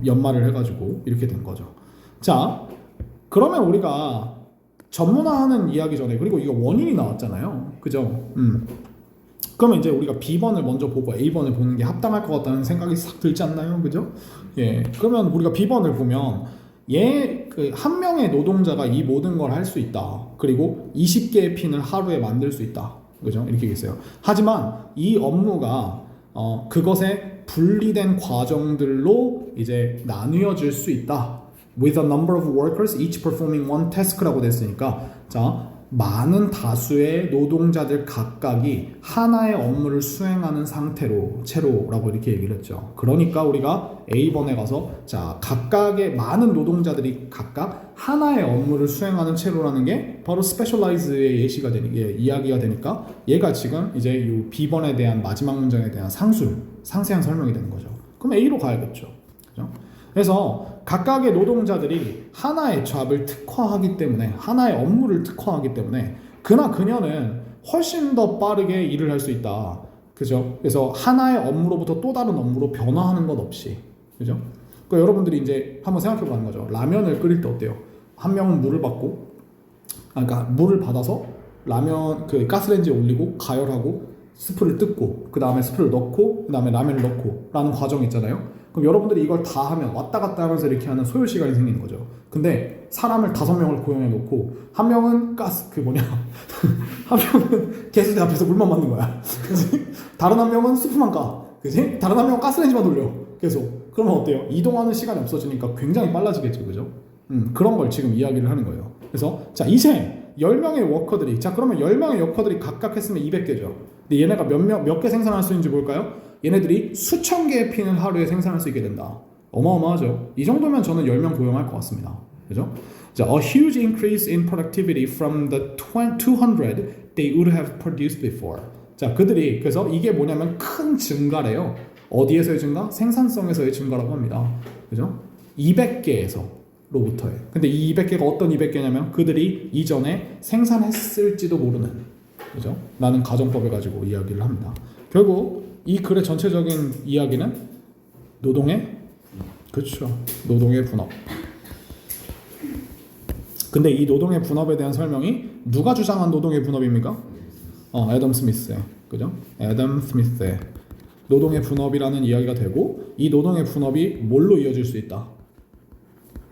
연마를 해가지고 이렇게 된 거죠. 자, 그러면 우리가 전문화하는 이야기 전에 그리고 이거 원인이 나왔잖아요, 그죠? 그러면 이제 우리가 B번을 먼저 보고 A번을 보는 게 합당할 것 같다는 생각이 싹 들지 않나요, 그죠? 예, 그러면 우리가 B번을 보면 그 한 명의 노동자가 이 모든 걸 할 수 있다. 그리고 20개의 핀을 하루에 만들 수 있다. 그죠? 이렇게 얘기했어요. 하지만 이 업무가 그것의 분리된 과정들로 이제 나뉘어질 수 있다. With a number of workers each performing one task라고 됐으니까 자 많은 다수의 노동자들 각각이 하나의 업무를 수행하는 채로라고 이렇게 얘기를 했죠. 그러니까 우리가 A번에 가서 자 각각의 많은 노동자들이 각각 하나의 업무를 수행하는 채로라는 게 바로 specialize의 이야기가 되니까 얘가 지금 이제 이 B번에 대한 마지막 문장에 대한 상세한 설명이 되는 거죠. 그럼 A로 가야겠죠. 그죠? 그래서 각각의 노동자들이 하나의 잡을 특화하기 때문에 하나의 업무를 특화하기 때문에 그녀는 훨씬 더 빠르게 일을 할 수 있다. 그죠? 그래서 하나의 업무로부터 또 다른 업무로 변화하는 것 없이. 그죠? 그러니까 여러분들이 이제 한번 생각해 보는 거죠. 라면을 끓일 때 어때요? 한 명은 물을 받고 그러니까 물을 받아서 라면 그 가스레인지에 올리고 가열하고 스프를 뜯고 그 다음에 스프를 넣고 그 다음에 라면을 넣고 라는 과정이 있잖아요. 그럼 여러분들이 이걸 다 하면 왔다 갔다 하면서 이렇게 하는 소요 시간이 생기는 거죠. 근데 사람을 5명을 고용해 놓고 한 명은 한 명은 개수대 앞에서 물만 맞는 거야. 그치? 다른 한 명은 스프만 까. 그치? 다른 한 명은 가스레인지만 돌려. 계속. 그러면 어때요? 이동하는 시간이 없어지니까 굉장히 빨라지겠죠. 그죠? 그런 걸 지금 이야기를 하는 거예요. 그래서 자 이제 10명의 워커들이 그러면 10명의 워커들이 각각 했으면 200개죠. 근데 얘네가 몇 개 생산할 수 있는지 볼까요? 얘네들이 수천 개의 핀을 하루에 생산할 수 있게 된다. 어마어마하죠. 이 정도면 저는 10명 고용할 것 같습니다. 그죠? 자, a huge increase in productivity from the 200 they would have produced before. 자, 그들이 그래서 이게 뭐냐면 큰 증가래요. 어디에서의 증가? 생산성에서의 증가라고 합니다. 그죠? 200개에서로부터의. 근데 이 200개가 어떤 200개냐면 그들이 이전에 생산했을지도 모르는, 그죠? 라는 가정법을 가지고 이야기를 합니다. 결국 이 글의 전체적인 이야기는 노동의 분업. 근데 이 노동의 분업에 대한 설명이 누가 주장한 노동의 분업입니까? 애덤 스미스. 그죠? 애덤 스미스의 노동의 분업이라는 이야기가 되고 이 노동의 분업이 뭘로 이어질 수 있다?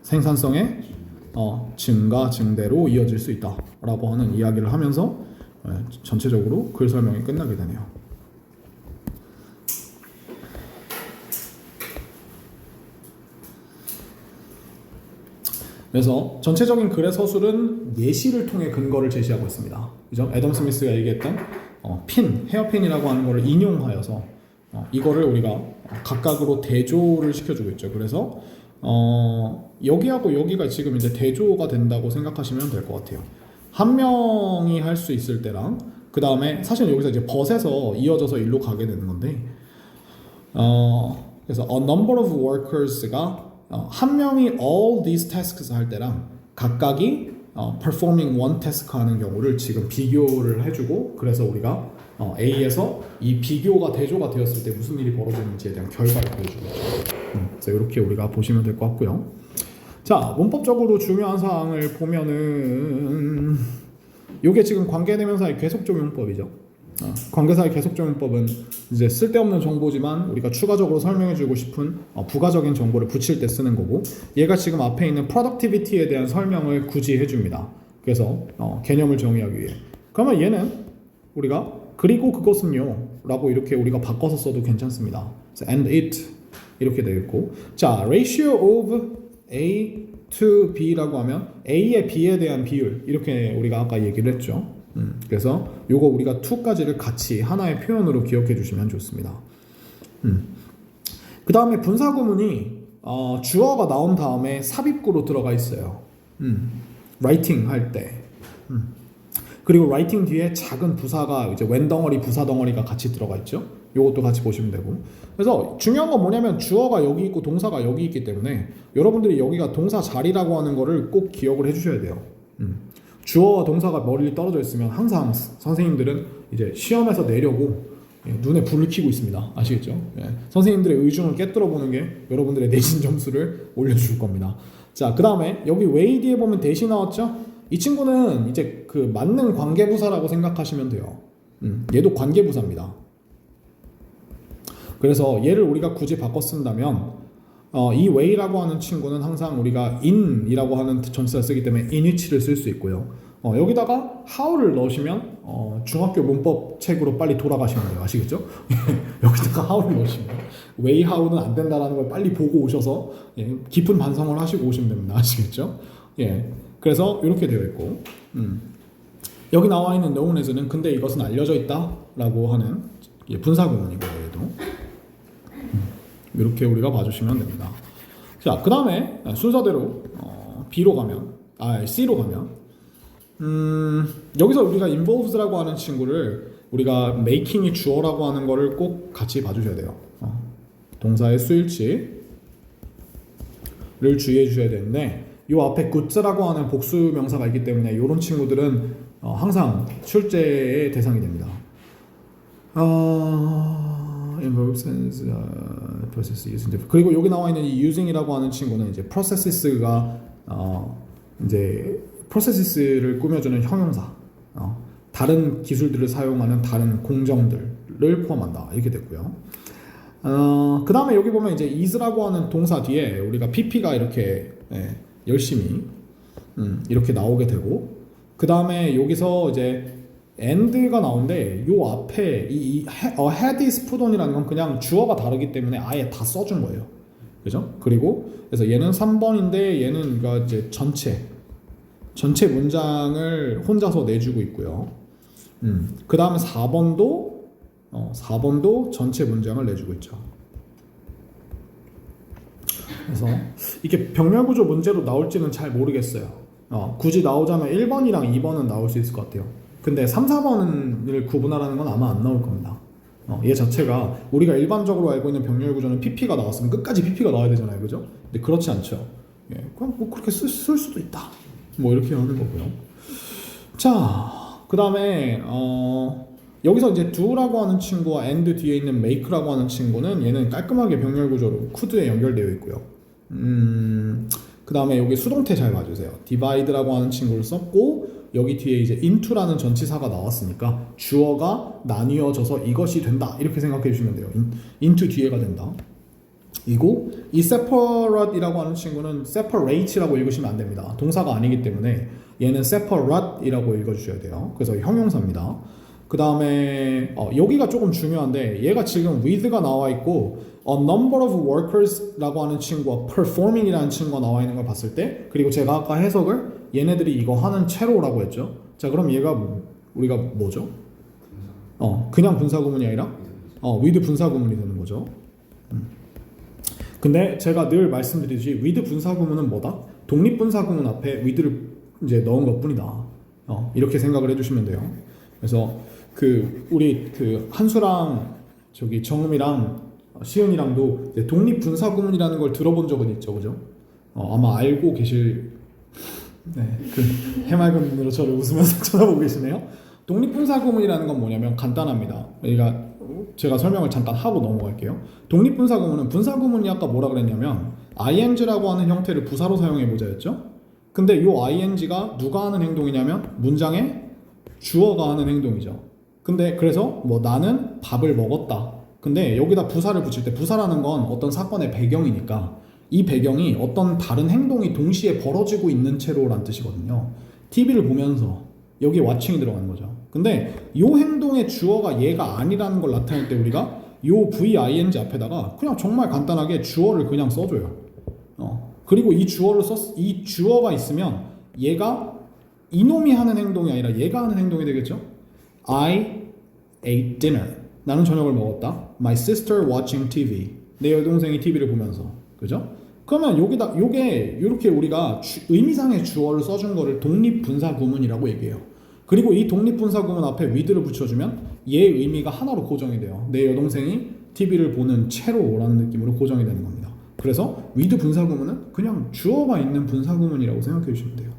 생산성의 증가, 증대로 이어질 수 있다라고 하는 이야기를 하면서 전체적으로 글 설명이 끝나게 되네요. 그래서 전체적인 글의 서술은 예시를 통해 근거를 제시하고 있습니다. 그죠? 애덤 스미스가 얘기했던 헤어핀이라고 하는 것을 인용하여서 이거를 우리가 각각으로 대조를 시켜주고 있죠. 그래서 여기하고 여기가 지금 이제 대조가 된다고 생각하시면 될 것 같아요. 한 명이 할 수 있을 때랑 그 다음에 사실 여기서 이제 벗에서 이어져서 일로 가게 되는 건데 그래서 a number of workers가 한 명이 all these tasks 할 때랑 각각이 performing one task 하는 경우를 지금 비교를 해주고 그래서 우리가 A에서 이 비교가 대조가 되었을 때 무슨 일이 벌어지는지에 대한 결과를 보여주고 있죠. 그래서 이렇게 우리가 보시면 될 것 같고요. 자, 문법적으로 중요한 사항을 보면은 이게 지금 관계대명사의 계속적용법이죠. 관계사의 계속적용법은 이제 쓸데없는 정보지만 우리가 추가적으로 설명해주고 싶은 부가적인 정보를 붙일 때 쓰는 거고 얘가 지금 앞에 있는 productivity에 대한 설명을 굳이 해줍니다. 그래서 개념을 정의하기 위해 그러면 얘는 우리가 그리고 그것은요 라고 이렇게 우리가 바꿔서 써도 괜찮습니다. 그래서 and it 이렇게 되어 있고 자 ratio of A to B라고 하면 A의 B에 대한 비율 이렇게 우리가 아까 얘기를 했죠. 그래서 요거 우리가 to까지를 같이 하나의 표현으로 기억해 주시면 좋습니다. 그 다음에 분사구문이 주어가 나온 다음에 삽입구로 들어가 있어요. writing 할 때. 그리고 writing 뒤에 작은 부사가 이제 when 덩어리, 부사 덩어리가 같이 들어가 있죠. 요것도 같이 보시면 되고. 그래서 중요한 건 뭐냐면 주어가 여기 있고 동사가 여기 있기 때문에 여러분들이 여기가 동사 자리라고 하는 거를 꼭 기억을 해주셔야 돼요. 주어와 동사가 멀리 떨어져 있으면 항상 선생님들은 이제 시험에서 내려고 눈에 불을 켜고 있습니다. 아시겠죠? 선생님들의 의중을 깨뜨려 보는 게 여러분들의 내신 점수를 올려줄 겁니다. 자, 그 다음에 여기 way 뒤에 보면 대시 나왔죠? 이 친구는 이제 그 맞는 관계부사라고 생각하시면 돼요. 얘도 관계부사입니다. 그래서 얘를 우리가 굳이 바꿔 쓴다면 이 way라고 하는 친구는 항상 우리가 in이라고 하는 전치사를 쓰기 때문에 in which를 쓸 수 있고요. 여기다가 how를 넣으시면 중학교 문법 책으로 빨리 돌아가시면 돼요. 아시겠죠? 여기다가 how를 넣으시면 way how는 안 된다라는 걸 빨리 보고 오셔서 깊은 반성을 하시고 오시면 됩니다. 아시겠죠? 예. 그래서 이렇게 되어 있고 여기 나와 있는 known as는 근데 이것은 알려져 있다라고 하는 분사구문이고요. 얘도 이렇게 우리가 봐주시면 됩니다. 자, 그 다음에 순서대로 B로 가면 C로 가면 여기서 우리가 involves라고 하는 친구를 우리가 making이 주어라고 하는 거를 꼭 같이 봐주셔야 돼요. 동사의 수일치를 주의해 주셔야 되는데 이 앞에 goods라고 하는 복수 명사가 있기 때문에 이런 친구들은 항상 출제의 대상이 됩니다. involves process using different. 그리고 여기 나와 있는 이 using이라고 하는 친구는 이제 processes가 이제 processes를 꾸며주는 형용사, 다른 기술들을 사용하는 다른 공정들을 포함한다 이렇게 됐고요. 그 다음에 여기 보면 이제 is라고 하는 동사 뒤에 우리가 pp가 이렇게 열심히 이렇게 나오게 되고 그 다음에 여기서 이제 and가 나오는데 요 앞에 이 had is put on이라는 건 그냥 주어가 다르기 때문에 아예 다 써준 거예요. 그죠? 그리고 그래서 얘는 3번인데 얘는 그러니까 이제 전체 문장을 혼자서 내주고 있고요. 그 다음에 4번도 전체 문장을 내주고 있죠. 그래서 이게 병렬구조 문제로 나올지는 잘 모르겠어요. 굳이 나오자면 1번이랑 2번은 나올 수 있을 것 같아요. 근데 3, 4번을 구분하라는 건 아마 안 나올 겁니다. 얘 자체가 우리가 일반적으로 알고 있는 병렬구조는 PP가 나왔으면 끝까지 PP가 나와야 되잖아요. 그죠? 근데 그렇지 않죠. 그럼 뭐 그렇게 쓸 수도 있다. 뭐 이렇게 하는 거고요. 자, 그 다음에 여기서 이제 do라고 하는 친구와 and 뒤에 있는 make라고 하는 친구는 얘는 깔끔하게 병렬구조로 could에 연결되어 있고요. 그 다음에 여기 수동태 잘 봐주세요. divide라고 하는 친구를 썼고 여기 뒤에 이제 into라는 전치사가 나왔으니까 주어가 나뉘어져서 이것이 된다 이렇게 생각해 주시면 돼요. into 뒤에가 된다. 이고 이 separate이라고 하는 친구는 separate라고 읽으시면 안 됩니다. 동사가 아니기 때문에 얘는 separate이라고 읽어주셔야 돼요. 그래서 형용사입니다. 그 다음에 여기가 조금 중요한데 얘가 지금 with가 나와 있고 a number of workers라고 하는 친구와 performing이라는 친구가 나와 있는 걸 봤을 때 그리고 제가 아까 해석을 얘네들이 이거 하는 채로라고 했죠. 자, 그럼 얘가 우리가 뭐죠? 그냥 분사구문이 아니라 with 분사구문이 되는 거죠. 근데 제가 늘 말씀드리듯이 with 분사구문은 뭐다? 독립분사구문 앞에 with를 이제 넣은 것뿐이다. 이렇게 생각을 해주시면 돼요. 그래서 우리 한수랑 저기 정음이랑 시은이랑도 이제 독립분사구문이라는 걸 들어본 적은 있죠, 그죠? 아마 알고 계실 해맑은 눈으로 저를 웃으면서 쳐다보고 계시네요. 독립분사구문이라는 건 뭐냐면 간단합니다. 그러니까 제가 설명을 잠깐 하고 넘어갈게요. 독립분사구문은 분사구문이 아까 뭐라 그랬냐면 ing라고 하는 형태를 부사로 사용해보자 했죠. 근데 이 ing가 누가 하는 행동이냐면 문장에 주어가 하는 행동이죠. 근데 그래서 뭐 나는 밥을 먹었다. 근데 여기다 부사를 붙일 때 부사라는 건 어떤 사건의 배경이니까 이 배경이 어떤 다른 행동이 동시에 벌어지고 있는 채로란 뜻이거든요. TV를 보면서 여기 watching이 들어가는 거죠. 근데 이 행동의 주어가 얘가 아니라는 걸 나타낼 때 우리가 이 VING 앞에다가 그냥 정말 간단하게 주어를 그냥 써줘요. 그리고 이 주어가 있으면 얘가 이놈이 하는 행동이 아니라 얘가 하는 행동이 되겠죠. I ate dinner. 나는 저녁을 먹었다. My sister watching TV. 내 여동생이 TV를 보면서. 그죠? 그러면 요게 이렇게 우리가 의미상의 주어를 써준 거를 독립분사구문이라고 얘기해요. 그리고 이 독립분사구문 앞에 with를 붙여주면 얘의 의미가 하나로 고정이 돼요. 내 여동생이 TV를 보는 채로라는 느낌으로 고정이 되는 겁니다. 그래서 with 분사구문은 그냥 주어가 있는 분사구문이라고 생각해 주시면 돼요.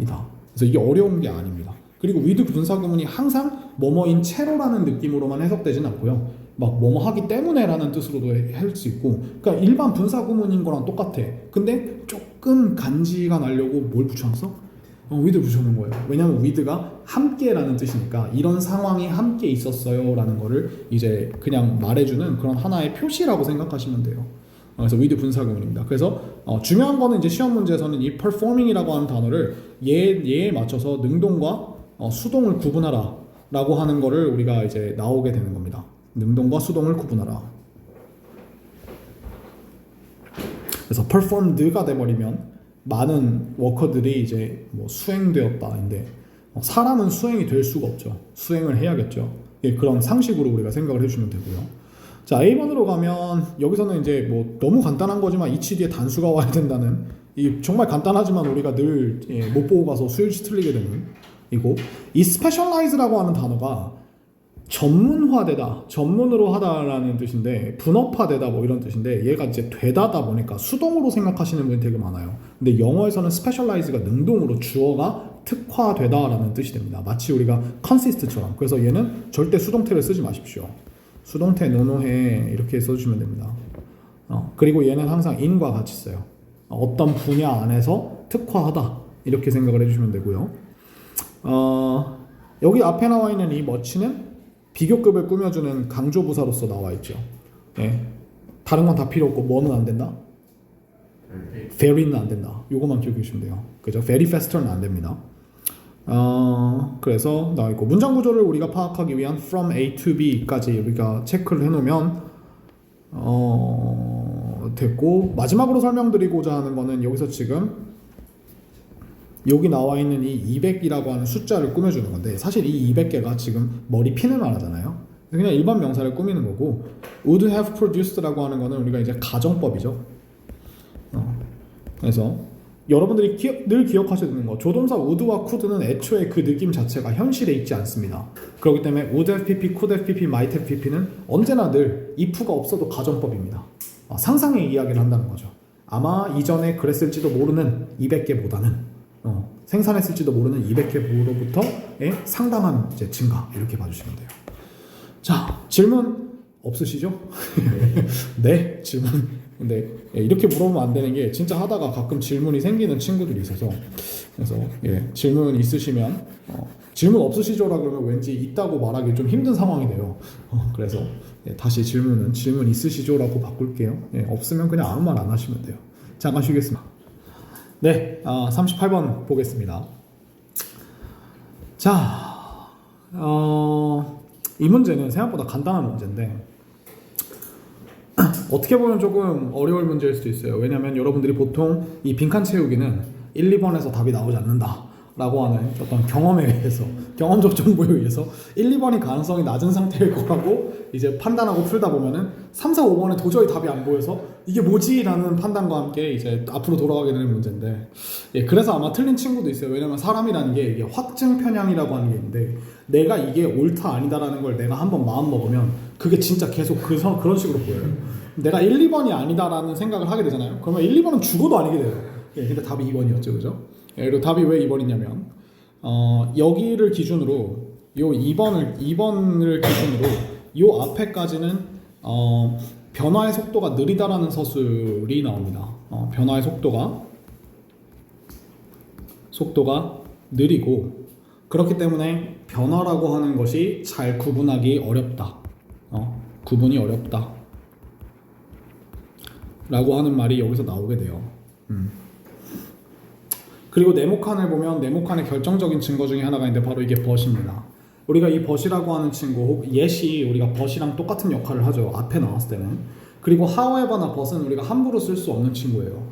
이다. 그래서 이게 어려운 게 아닙니다. 그리고 with 분사구문이 항상 뭐뭐인 채로라는 느낌으로만 해석되진 않고요. 막 뭐뭐 하기 때문에라는 뜻으로도 할 수 있고, 그러니까 일반 분사구문인 거랑 똑같아. 근데 조금 간지가 나려고 뭘 붙여놨어? with 붙여놓은 거예요. 왜냐면 with가 함께라는 뜻이니까 이런 상황이 함께 있었어요 라는 거를 이제 그냥 말해주는 그런 하나의 표시라고 생각하시면 돼요. 그래서 with 분사구문입니다. 그래서 중요한 거는 이제 시험 문제에서는 이 performing이라고 하는 단어를 얘에 맞춰서 능동과 수동을 구분하라 라고 하는 거를 우리가 이제 나오게 되는 겁니다. 능동과 수동을 구분하라. 그래서 performed가 돼버리면 많은 워커들이 이제 뭐 수행되었다인데 사람은 수행이 될 수가 없죠. 수행을 해야겠죠. 예, 그런 상식으로 우리가 생각을 해주면 되고요. 자, A번으로 가면 여기서는 이제 뭐 너무 간단한 거지만 이치 뒤에 단수가 와야 된다는 이 정말 간단하지만 우리가 늘 못 보고 가서 수일치 틀리게 되는 이고 이 specialize라고 하는 단어가 전문화되다, 전문으로 하다라는 뜻인데 분업화되다 뭐 이런 뜻인데 얘가 이제 되다다 보니까 수동으로 생각하시는 분이 되게 많아요. 근데 영어에서는 specialize가 능동으로 주어가 특화되다라는 뜻이 됩니다. 마치 우리가 consist처럼. 그래서 얘는 절대 수동태를 쓰지 마십시오. 수동태 노노해 이렇게 써주시면 됩니다. 그리고 얘는 항상 in과 같이 써요. 어떤 분야 안에서 특화하다 이렇게 생각을 해주시면 되고요. 여기 앞에 나와 있는 이 much는 비교급을 꾸며주는 강조부사로서 나와 있죠. 네. 다른 건 다 필요 없고 뭐는 안 된다? very는 안 된다. 요거만 기억해 주시면 돼요. 그죠? very faster는 안 됩니다. 그래서 나와 있고 문장 구조를 우리가 파악하기 위한 from A to B까지 우리가 체크를 해놓으면 됐고 마지막으로 설명드리고자 하는 거는 여기서 지금 여기 나와 있는 이 200이라고 하는 숫자를 꾸며주는 건데 사실 이 200개가 지금 머리 핀을 말하잖아요. 그냥 일반 명사를 꾸미는 거고 would have produced라고 하는 거는 우리가 이제 가정법이죠. 그래서 여러분들이 늘 기억하셔야 되는 거 조동사 would와 could는 애초에 그 느낌 자체가 현실에 있지 않습니다. 그렇기 때문에 would have pp, could have pp, might have pp는 언제나 늘 if가 없어도 가정법입니다. 상상의 이야기를 한다는 거죠. 아마 이전에 그랬을지도 모르는 200개보다는 생산했을지도 모르는 200개로부터의 상당한 이제 증가 이렇게 봐주시면 돼요. 자, 질문 없으시죠? 네, 질문. 근데 이렇게 물어보면 안 되는 게 진짜 하다가 가끔 질문이 생기는 친구들이 있어서 그래서 질문 있으시면 질문 없으시죠라 그러면 왠지 있다고 말하기 좀 힘든 상황이 돼요. 그래서 다시 질문 있으시죠라고 바꿀게요. 없으면 그냥 아무 말 안 하시면 돼요. 잠깐 쉬겠습니다. 네, 38번 보겠습니다. 자, 이 문제는 생각보다 간단한 문제인데 어떻게 보면 조금 어려울 문제일 수도 있어요. 왜냐하면 여러분들이 보통 이 빈칸 채우기는 1, 2번에서 답이 나오지 않는다 라고 하는 어떤 경험에 의해서 경험적 정보에 의해서 1, 2번이 가능성이 낮은 상태일 거라고 이제 판단하고 풀다 보면은 3, 4, 5번에 도저히 답이 안 보여서 이게 뭐지? 라는 판단과 함께 이제 앞으로 돌아가게 되는 문제인데 그래서 아마 틀린 친구도 있어요. 왜냐면 사람이라는 게 이게 확증 편향이라고 하는 게 있는데 내가 이게 옳다 아니다라는 걸 내가 한번 마음 먹으면 그게 진짜 계속 그런 식으로 보여요. 내가 1, 2번이 아니다라는 생각을 하게 되잖아요. 그러면 1, 2번은 죽어도 아니게 돼요. 근데 답이 2번이었죠. 그죠? 그리고 답이 왜 2번이냐면 여기를 기준으로 요 2번을 기준으로 요 앞에까지는 변화의 속도가 느리다라는 서술이 나옵니다. 변화의 속도가 느리고 그렇기 때문에 변화라고 하는 것이 잘 구분하기 어렵다. 구분이 어렵다. 라고 하는 말이 여기서 나오게 돼요. 그리고 네모칸을 보면 네모칸의 결정적인 증거 중에 하나가 있는데 바로 이게 벗입니다. 우리가 이 벗이라고 하는 친구 yes이 우리가 벗이랑 똑같은 역할을 하죠. 앞에 나왔을 때는. 그리고 however나 벗은 우리가 함부로 쓸 수 없는 친구예요.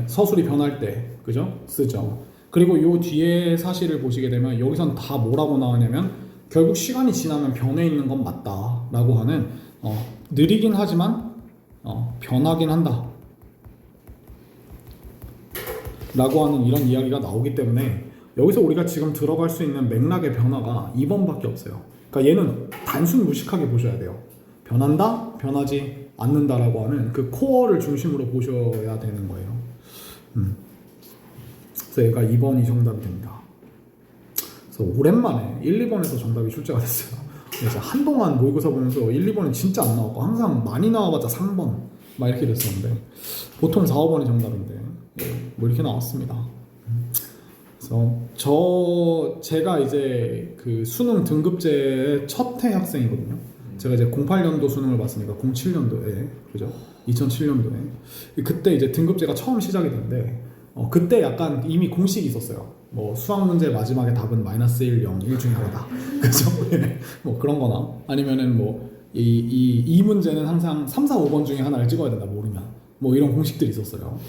서술이 변할 때 그죠? 쓰죠. 그리고 요 뒤에 사실을 보시게 되면 여기선 다 뭐라고 나오냐면 결국 시간이 지나면 변해 있는 건 맞다 라고 하는 느리긴 하지만 변하긴 한다 라고 하는 이런 이야기가 나오기 때문에 여기서 우리가 지금 들어갈 수 있는 맥락의 변화가 2번밖에 없어요. 그러니까 얘는 단순 무식하게 보셔야 돼요. 변한다, 변하지 않는다라고 하는 그 코어를 중심으로 보셔야 되는 거예요. 그래서 얘가 2번이 정답이 됩니다. 그래서 오랜만에 1, 2번에서 정답이 출제가 됐어요. 그래서 한동안 모의고사 보면서 1, 2번은 진짜 안 나왔고 항상 많이 나와봤자 3번 막 이렇게 됐었는데 보통 4, 5번이 정답인데 뭐 이렇게 나왔습니다. 그래서 제가 이제 그 수능 등급제 첫 해 학생이거든요. 제가 이제 08년도 수능을 봤으니까 07년도에 그죠? 2007년도에 그때 이제 등급제가 처음 시작이 됐는데 그때 약간 이미 공식이 있었어요. 뭐 수학 문제 마지막에 답은 -1, 0, 1 중에 하나다. 그죠? 뭐 그런 거나 아니면은 뭐 이 문제는 항상 3, 4, 5번 중에 하나를 찍어야 된다 모르면 뭐 이런 공식들이 있었어요.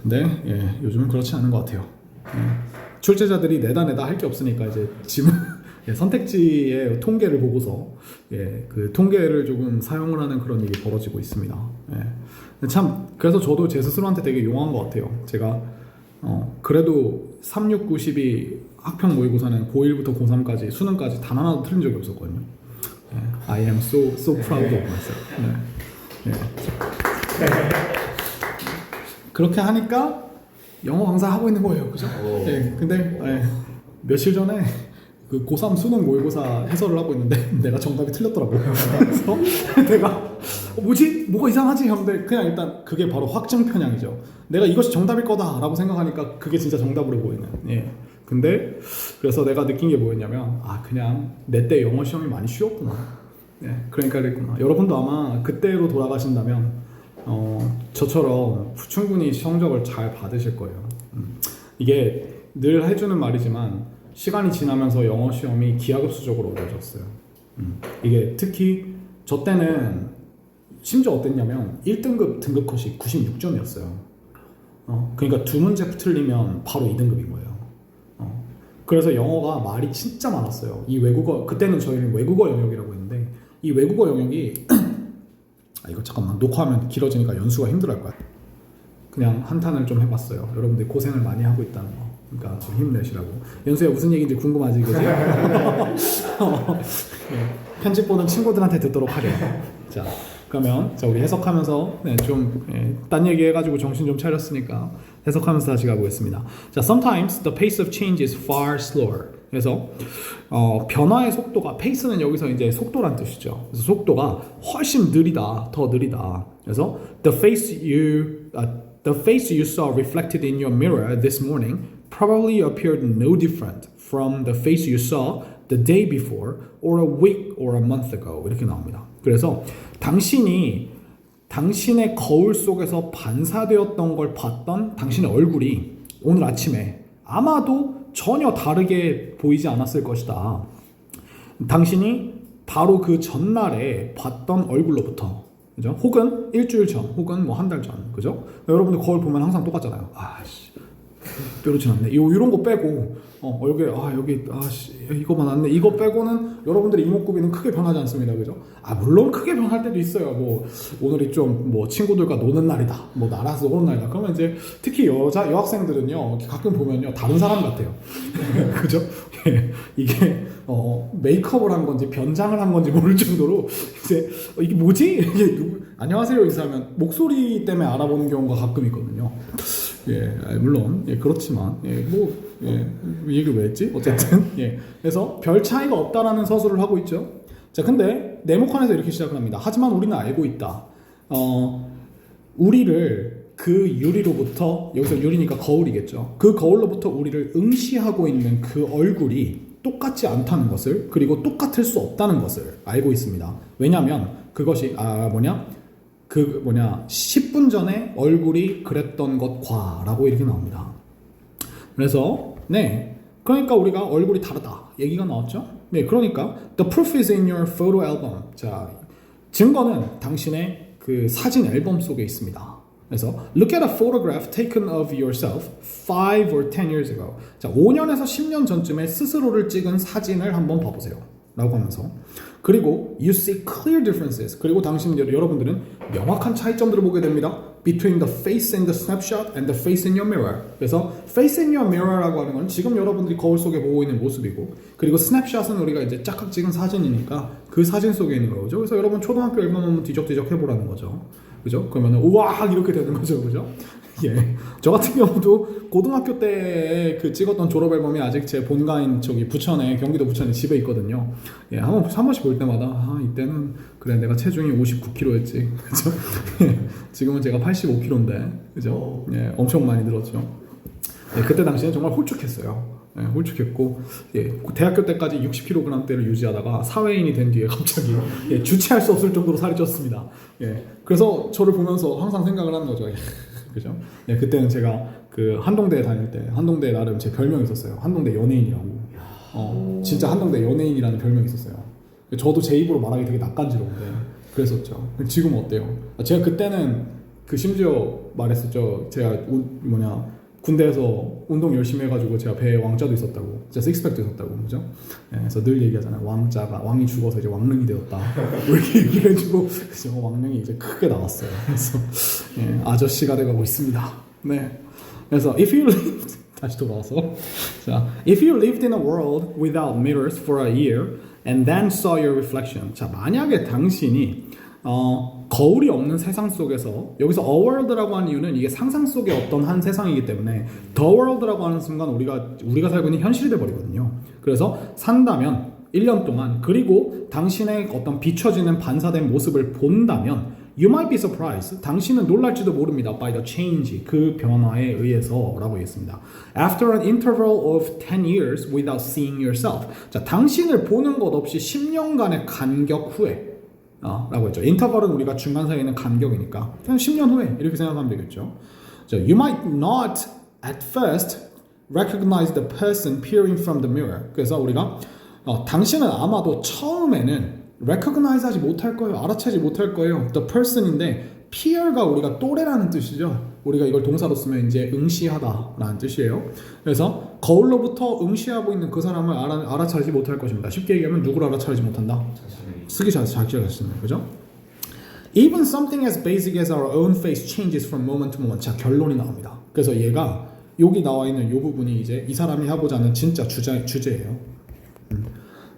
근데 요즘은 그렇지 않은 것 같아요. 출제자들이 내다 할 게 없으니까 이제 지문 선택지의 통계를 보고서 그 통계를 조금 사용을 하는 그런 일이 벌어지고 있습니다. 참 그래서 저도 제 스스로한테 되게 용한 것 같아요. 제가 그래도 3, 6, 9, 12 학평 모의고사는 고1부터 고3까지 수능까지 단 하나도 틀린 적이 없었거든요. I am so proud of myself. 그렇게 하니까 영어 강사 하고 있는 거예요, 그죠? 근데 며칠 전에 그 고3 수능 모의고사 해설을 하고 있는데 내가 정답이 틀렸더라고요. 그래서 내가 뭐지? 뭐가 이상하지? 했는데 그냥 일단 그게 바로 확증 편향이죠. 내가 이것이 정답일 거다라고 생각하니까 그게 진짜 정답으로 보이는. 근데 그래서 내가 느낀 게 뭐였냐면 그냥 내 때 영어 시험이 많이 쉬웠구나. 그러니까 그랬구나. 여러분도 아마 그때로 돌아가신다면 저처럼 충분히 성적을 잘 받으실 거예요. 이게 늘 해주는 말이지만 시간이 지나면서 영어 시험이 기하급수적으로 어려워졌어요. 이게 특히 저 때는 심지어 어땠냐면 1등급 등급 컷이 96점이었어요. 그러니까 두 문제 틀리면 바로 2등급인 거예요. 그래서 영어가 말이 진짜 많았어요. 이 외국어, 그때는 저희는 외국어 영역이라고 했는데 이 외국어 영역이 이거 잠깐만 녹화하면 길어지니까 연수가 힘들어할 거야. 그냥 한탄을 좀 해봤어요. 여러분들 고생을 많이 하고 있다는 거. 그러니까 좀 힘내시라고. 연수야 무슨 얘기인지 궁금하지, 그지? 편집 보는 친구들한테 듣도록 하래요. 자, 그러면 우리 해석하면서 딴 얘기 해가지고 정신 좀 차렸으니까 해석하면서 다시 가보겠습니다. 자, sometimes the pace of change is far slower. 그래서 변화의 속도가 pace는 여기서 이제 속도란 뜻이죠. 그래서 속도가 훨씬 느리다, 더 느리다. 그래서 the face you saw reflected in your mirror this morning probably appeared no different from the face you saw the day before or a week or a month ago. 이렇게 나옵니다. 그래서 당신의 거울 속에서 반사되었던 걸 봤던 당신의 얼굴이 오늘 아침에 아마도 전혀 다르게 보이지 않았을 것이다. 당신이 바로 그 전날에 봤던 얼굴로부터, 그죠? 혹은 일주일 전, 혹은 뭐 한 달 전, 그죠? 여러분들 거울 보면 항상 똑같잖아요. 뾰루지 났네. 이런 거 빼고 여기 이거만 났네. 이거 빼고는 여러분들의 이목구비는 크게 변하지 않습니다, 그죠? 물론 크게 변할 때도 있어요. 뭐 오늘이 좀 뭐 친구들과 노는 날이다, 뭐 나라서 노는 날이다. 그러면 이제 특히 여학생들은요 가끔 보면요 다른 사람 같아요. 그죠? 이게 메이크업을 한 건지 변장을 한 건지 모를 정도로 이제 이게 뭐지? 이게 안녕하세요 인사하면 목소리 때문에 알아보는 경우가 가끔 있거든요. 물론 그렇지만 이 얘기를 왜 했지? 어쨌든 그래서 별 차이가 없다라는 서술을 하고 있죠. 자, 근데 네모칸에서 이렇게 시작을 합니다. 하지만 우리는 알고 있다. 우리를 그 유리로부터, 여기서 유리니까 거울이겠죠. 그 거울로부터 우리를 응시하고 있는 그 얼굴이 똑같지 않다는 것을, 그리고 똑같을 수 없다는 것을 알고 있습니다. 왜냐하면 그것이 10분 전에 얼굴이 그랬던 것과 라고 이렇게 나옵니다. 그래서 그러니까 우리가 얼굴이 다르다 얘기가 나왔죠. 그러니까 the proof is in your photo album. 자, 증거는 당신의 그 사진 앨범 속에 있습니다. 그래서 look at a photograph taken of yourself 5 or 10 years ago. 자, 5년에서 10년 전쯤에 스스로를 찍은 사진을 한번 봐보세요 라고 하면서, 그리고 you see clear differences. 그리고 여러분들은 명확한 차이점들을 보게 됩니다. Between the face in the snapshot and the face in your mirror. 그래서 face in your mirror라고 하는 건 지금 여러분들이 거울 속에 보고 있는 모습이고, 그리고 snapshot은 우리가 이제 짝짝 찍은 사진이니까 그 사진 속에 있는 거죠. 그래서 여러분 초등학교 앨범 한번 뒤적뒤적 해보라는 거죠. 그죠? 그러면 우와 이렇게 되는 거죠, 그죠? 저 같은 경우도 고등학교 때 그 찍었던 졸업 앨범이 아직 제 본가인 부천에, 경기도 부천에 집에 있거든요. 한 번씩 볼 때마다 이때는 그래 내가 체중이 59kg였지, 그죠? 지금은 제가 85kg인데, 그죠? 엄청 많이 늘었죠. 예, 그때 당시에 정말 홀쭉했어요. 예, 홀쭉했고 예, 대학교 때까지 60kg대를 유지하다가 사회인이 된 뒤에 갑자기 예, 주체할 수 없을 정도로 살이 쪘습니다. 예, 그래서 저를 보면서 항상 생각을 하는 거죠. 그죠? 예, 그때는 제가 그 한동대에 다닐 때 한동대에 나름 제 별명이 있었어요. 한동대 연예인이라고. 진짜 한동대 연예인이라는 별명이 있었어요. 저도 제 입으로 말하기 되게 낯간지러운데 그랬었죠. 지금 어때요? 제가 그때는 그 심지어 말했었죠. 제가 군대에서 운동 열심히 해가지고 제가 배에 왕자도 있었다고, 제가 식스팩도 있었다고, 그죠? 예, 그래서 늘 얘기하잖아요. 왕이 죽어서 이제 왕릉이 되었다. 이렇게 얘기를 해주고 그래서 왕릉이 이제 크게 나왔어요. 그래서 예, 아저씨가 돼가고 있습니다. 네. 그래서 if you lived 다시 돌아와서 자, if you lived in a world without mirrors for a year and then saw your reflection. 자, 만약에 당신이 거울이 없는 세상 속에서 여기서 a world라고 하는 이유는 이게 상상 속의 어떤 한 세상이기 때문에 the world라고 하는 순간 우리가 살고 있는 현실이 돼 버리거든요. 그래서 산다면 1년 동안 그리고 당신의 어떤 비춰지는 반사된 모습을 본다면 you might be surprised. 당신은 놀랄지도 모릅니다. by the change. 그 변화에 의해서 라고 했습니다. After an interval of 10 years without seeing yourself. 자, 당신을 보는 것 없이 10년간의 간격 후에 라고 했죠. 인터벌은 우리가 중간 사이에 있는 간격이니까 그냥 10년 후에 이렇게 생각하면 되겠죠. 자, you might not at first recognize the person peering from the mirror. 그래서 우리가 당신은 아마도 처음에는 recognize 하지 못할 거예요. 알아채지 못할 거예요. the person인데 peer가 우리가 또래라는 뜻이죠. 우리가 이걸 동사로 쓰면 이제 응시하다라는 뜻이에요. 그래서 거울로부터 응시하고 있는 그 사람을 알아차리지 못할 것입니다. 쉽게 얘기하면 누구를 알아차리지 못한다? 쓰기 자체가 자신을, 그죠? Even something as basic as our own face changes from moment to moment. 자, 결론이 나옵니다. 그래서 얘가 여기 나와 있는 이 부분이 이제 이 사람이 하고자 하는 진짜 주제예요.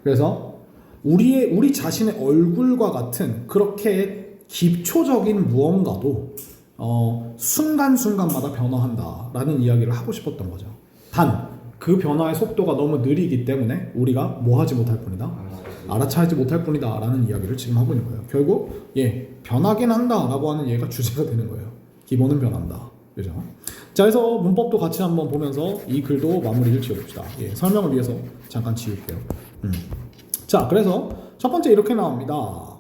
그래서 우리 자신의 얼굴과 같은 그렇게 기초적인 무언가도 순간순간마다 변화한다라는 이야기를 하고 싶었던 거죠. 단 그 변화의 속도가 너무 느리기 때문에 우리가 뭐 하지 못할 뿐이다? 알아차리지 못할 뿐이다 라는 이야기를 지금 하고 있는 거예요. 결국 변하긴 한다 라고 하는 얘가 주제가 되는 거예요. 기본은 변한다. 그죠? 자, 그래서 문법도 같이 한번 보면서 이 글도 마무리를 지어봅시다. 설명을 위해서 잠깐 지울게요. 자, 그래서 첫 번째 이렇게 나옵니다.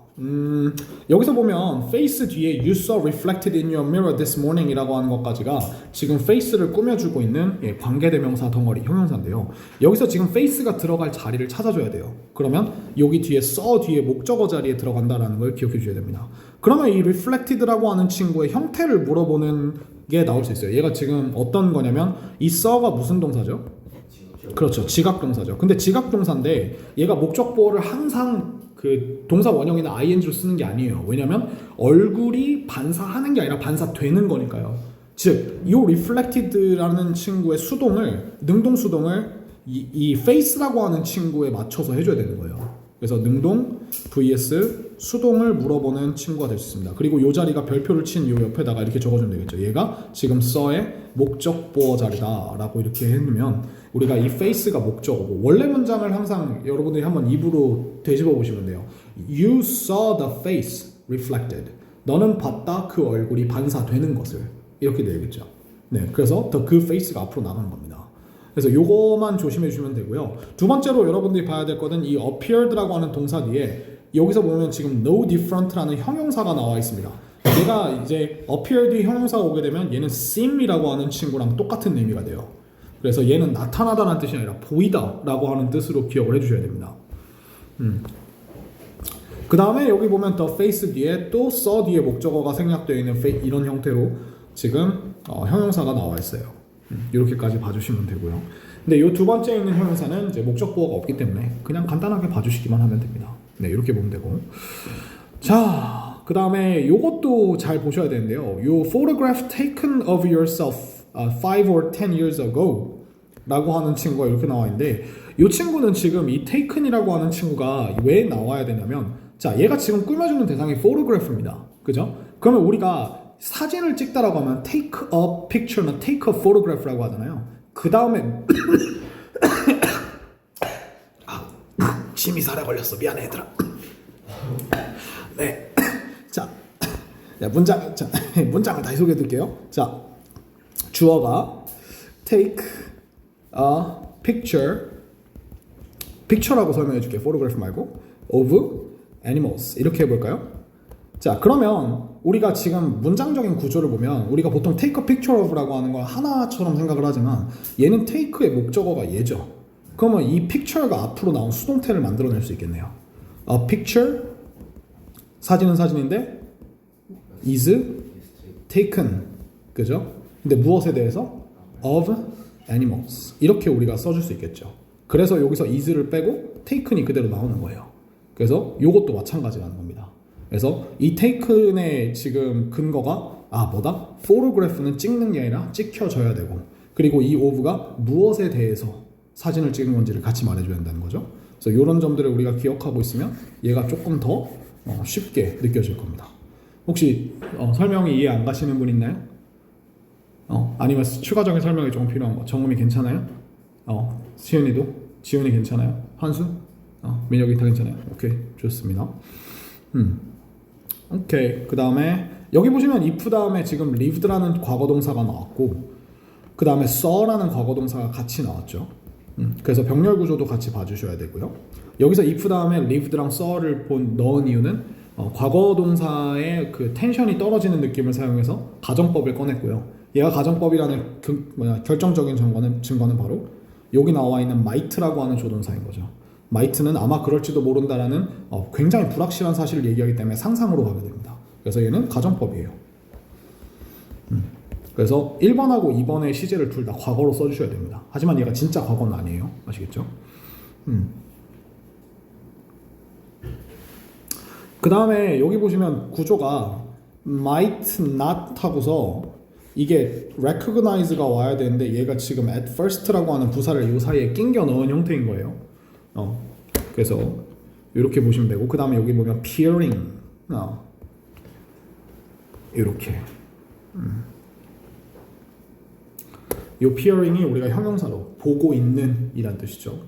여기서 보면 face 뒤에 you saw reflected in your mirror this morning 이라고 하는 것까지가 지금 face를 꾸며주고 있는 관계대명사 덩어리 형용사인데요. 여기서 지금 face가 들어갈 자리를 찾아줘야 돼요. 그러면 여기 뒤에 saw 뒤에 목적어 자리에 들어간다라는 걸 기억해 주셔야 됩니다. 그러면 이 reflected라고 하는 친구의 형태를 물어보는 게 나올 수 있어요. 얘가 지금 어떤 거냐면 이 saw가 무슨 동사죠? 그렇죠. 지각동사죠. 근데 지각동사인데 얘가 목적보호를 항상 그 동사 원형이나 ing로 쓰는 게 아니에요. 왜냐면 얼굴이 반사하는 게 아니라 반사되는 거니까요. 즉, 이 reflected라는 친구의 수동을 능동수동을 이 face라고 하는 친구에 맞춰서 해줘야 되는 거예요. 그래서 능동 vs 수동을 물어보는 친구가 될 수 있습니다. 그리고 이 자리가 별표를 친 이 옆에다가 이렇게 적어주면 되겠죠. 얘가 지금 saw의 목적보어 자리다 라고 이렇게 해놓으면 우리가 이 face가 목적어고, 원래 문장을 항상 여러분들이 한번 입으로 되짚어 보시면 돼요. You saw the face reflected. 너는 봤다 그 얼굴이 반사되는 것을. 이렇게 되겠죠. 네, 그래서 더 그 face가 앞으로 나가는 겁니다. 그래서 요거만 조심해 주시면 되고요. 두 번째로 여러분들이 봐야 될 거는 이 appeared라고 하는 동사 뒤에 여기서 보면 지금 no different라는 형용사가 나와 있습니다. 얘가 이제 appeared 형용사가 오게 되면 얘는 seem이라고 하는 친구랑 똑같은 의미가 돼요. 그래서 얘는 나타나다라는 뜻이 아니라 보이다라고 하는 뜻으로 기억을 해주셔야 됩니다. 그 다음에 여기 보면 the face 뒤에 또 saw 뒤에 목적어가 생략되어 있는 이런 형태로 지금 형용사가 나와 있어요. 이렇게까지 봐주시면 되고요. 근데 이 두 번째 있는 형용사는 이제 목적보어가 없기 때문에 그냥 간단하게 봐주시기만 하면 됩니다. 네, 이렇게 보면 되고. 자, 그 다음에 이것도 잘 보셔야 되는데요. 요 photograph taken of yourself 5 or 10 years ago 라고 하는 친구가 이렇게 나와 있는데, 이 친구는 지금 이 taken이라고 하는 친구가 왜 나와야 되냐면, 자, 얘가 지금 꾸며주는 대상이 photograph입니다. 그죠? 그러면 우리가 사진을 찍다라고 하면 take a picture나 take a photograph라고 하잖아요. 그 다음에 침이 살에 걸렸어. 미안해 얘들아. 네. 자, 문장을 다시 소개해 드릴게요. 자, 주어가 take a picture picture라고 설명해 줄게. photograph 말고 of animals 이렇게 해볼까요? 자, 그러면 우리가 지금 문장적인 구조를 보면 우리가 보통 take a picture of라고 하는 걸 하나처럼 생각을 하지만 얘는 take의 목적어가 얘죠. 그러면 이 picture가 앞으로 나온 수동태를 만들어낼 수 있겠네요. A picture 사진은 사진인데 is taken 그죠? 근데 무엇에 대해서? of animals 이렇게 우리가 써줄 수 있겠죠. 그래서 여기서 is를 빼고 taken이 그대로 나오는 거예요. 그래서 이것도 마찬가지라는 겁니다. 그래서 이 taken의 지금 근거가 뭐다? photograph는 찍는 게 아니라 찍혀져야 되고 그리고 이 of가 무엇에 대해서 사진을 찍은 건지를 같이 말해줘야 한다는 거죠. 그래서 이런 점들을 우리가 기억하고 있으면 얘가 조금 더 쉽게 느껴질 겁니다. 혹시 설명이 이해 안 가시는 분 있나요? 아니면 추가적인 설명이 조금 필요한 거. 정음이 괜찮아요? 시은이도? 지훈이 괜찮아요? 한수? 민혁이 다 괜찮아요? 오케이, 좋습니다. 오케이. 그 다음에 여기 보시면 if 다음에 지금 lived라는 과거동사가 나왔고 그 다음에 saw라는 과거동사가 같이 나왔죠. 그래서 병렬 구조도 같이 봐주셔야 되고요. 여기서 if 다음에 lived랑 saw를 넣은 이유는 과거동사의 그 텐션이 떨어지는 느낌을 사용해서 가정법을 꺼냈고요. 얘가 가정법이라는 결정적인 증거는 바로 여기 나와 있는 might라고 하는 조동사인 거죠. might는 아마 그럴지도 모른다라는 굉장히 불확실한 사실을 얘기하기 때문에 상상으로 가게 됩니다. 그래서 얘는 가정법이에요. 그래서 1번하고 2번의 시제를 둘 다 과거로 써주셔야 됩니다. 하지만 얘가 진짜 과거는 아니에요. 아시겠죠? 그 다음에 여기 보시면 구조가 might not 하고서 이게 recognize가 와야 되는데 얘가 지금 at first라고 하는 부사를 이 사이에 낑겨 넣은 형태인 거예요. 그래서 이렇게 보시면 되고 그 다음에 여기 보면 peering 이렇게 이 peering이 우리가 형용사로 보고 있는 이란 뜻이죠.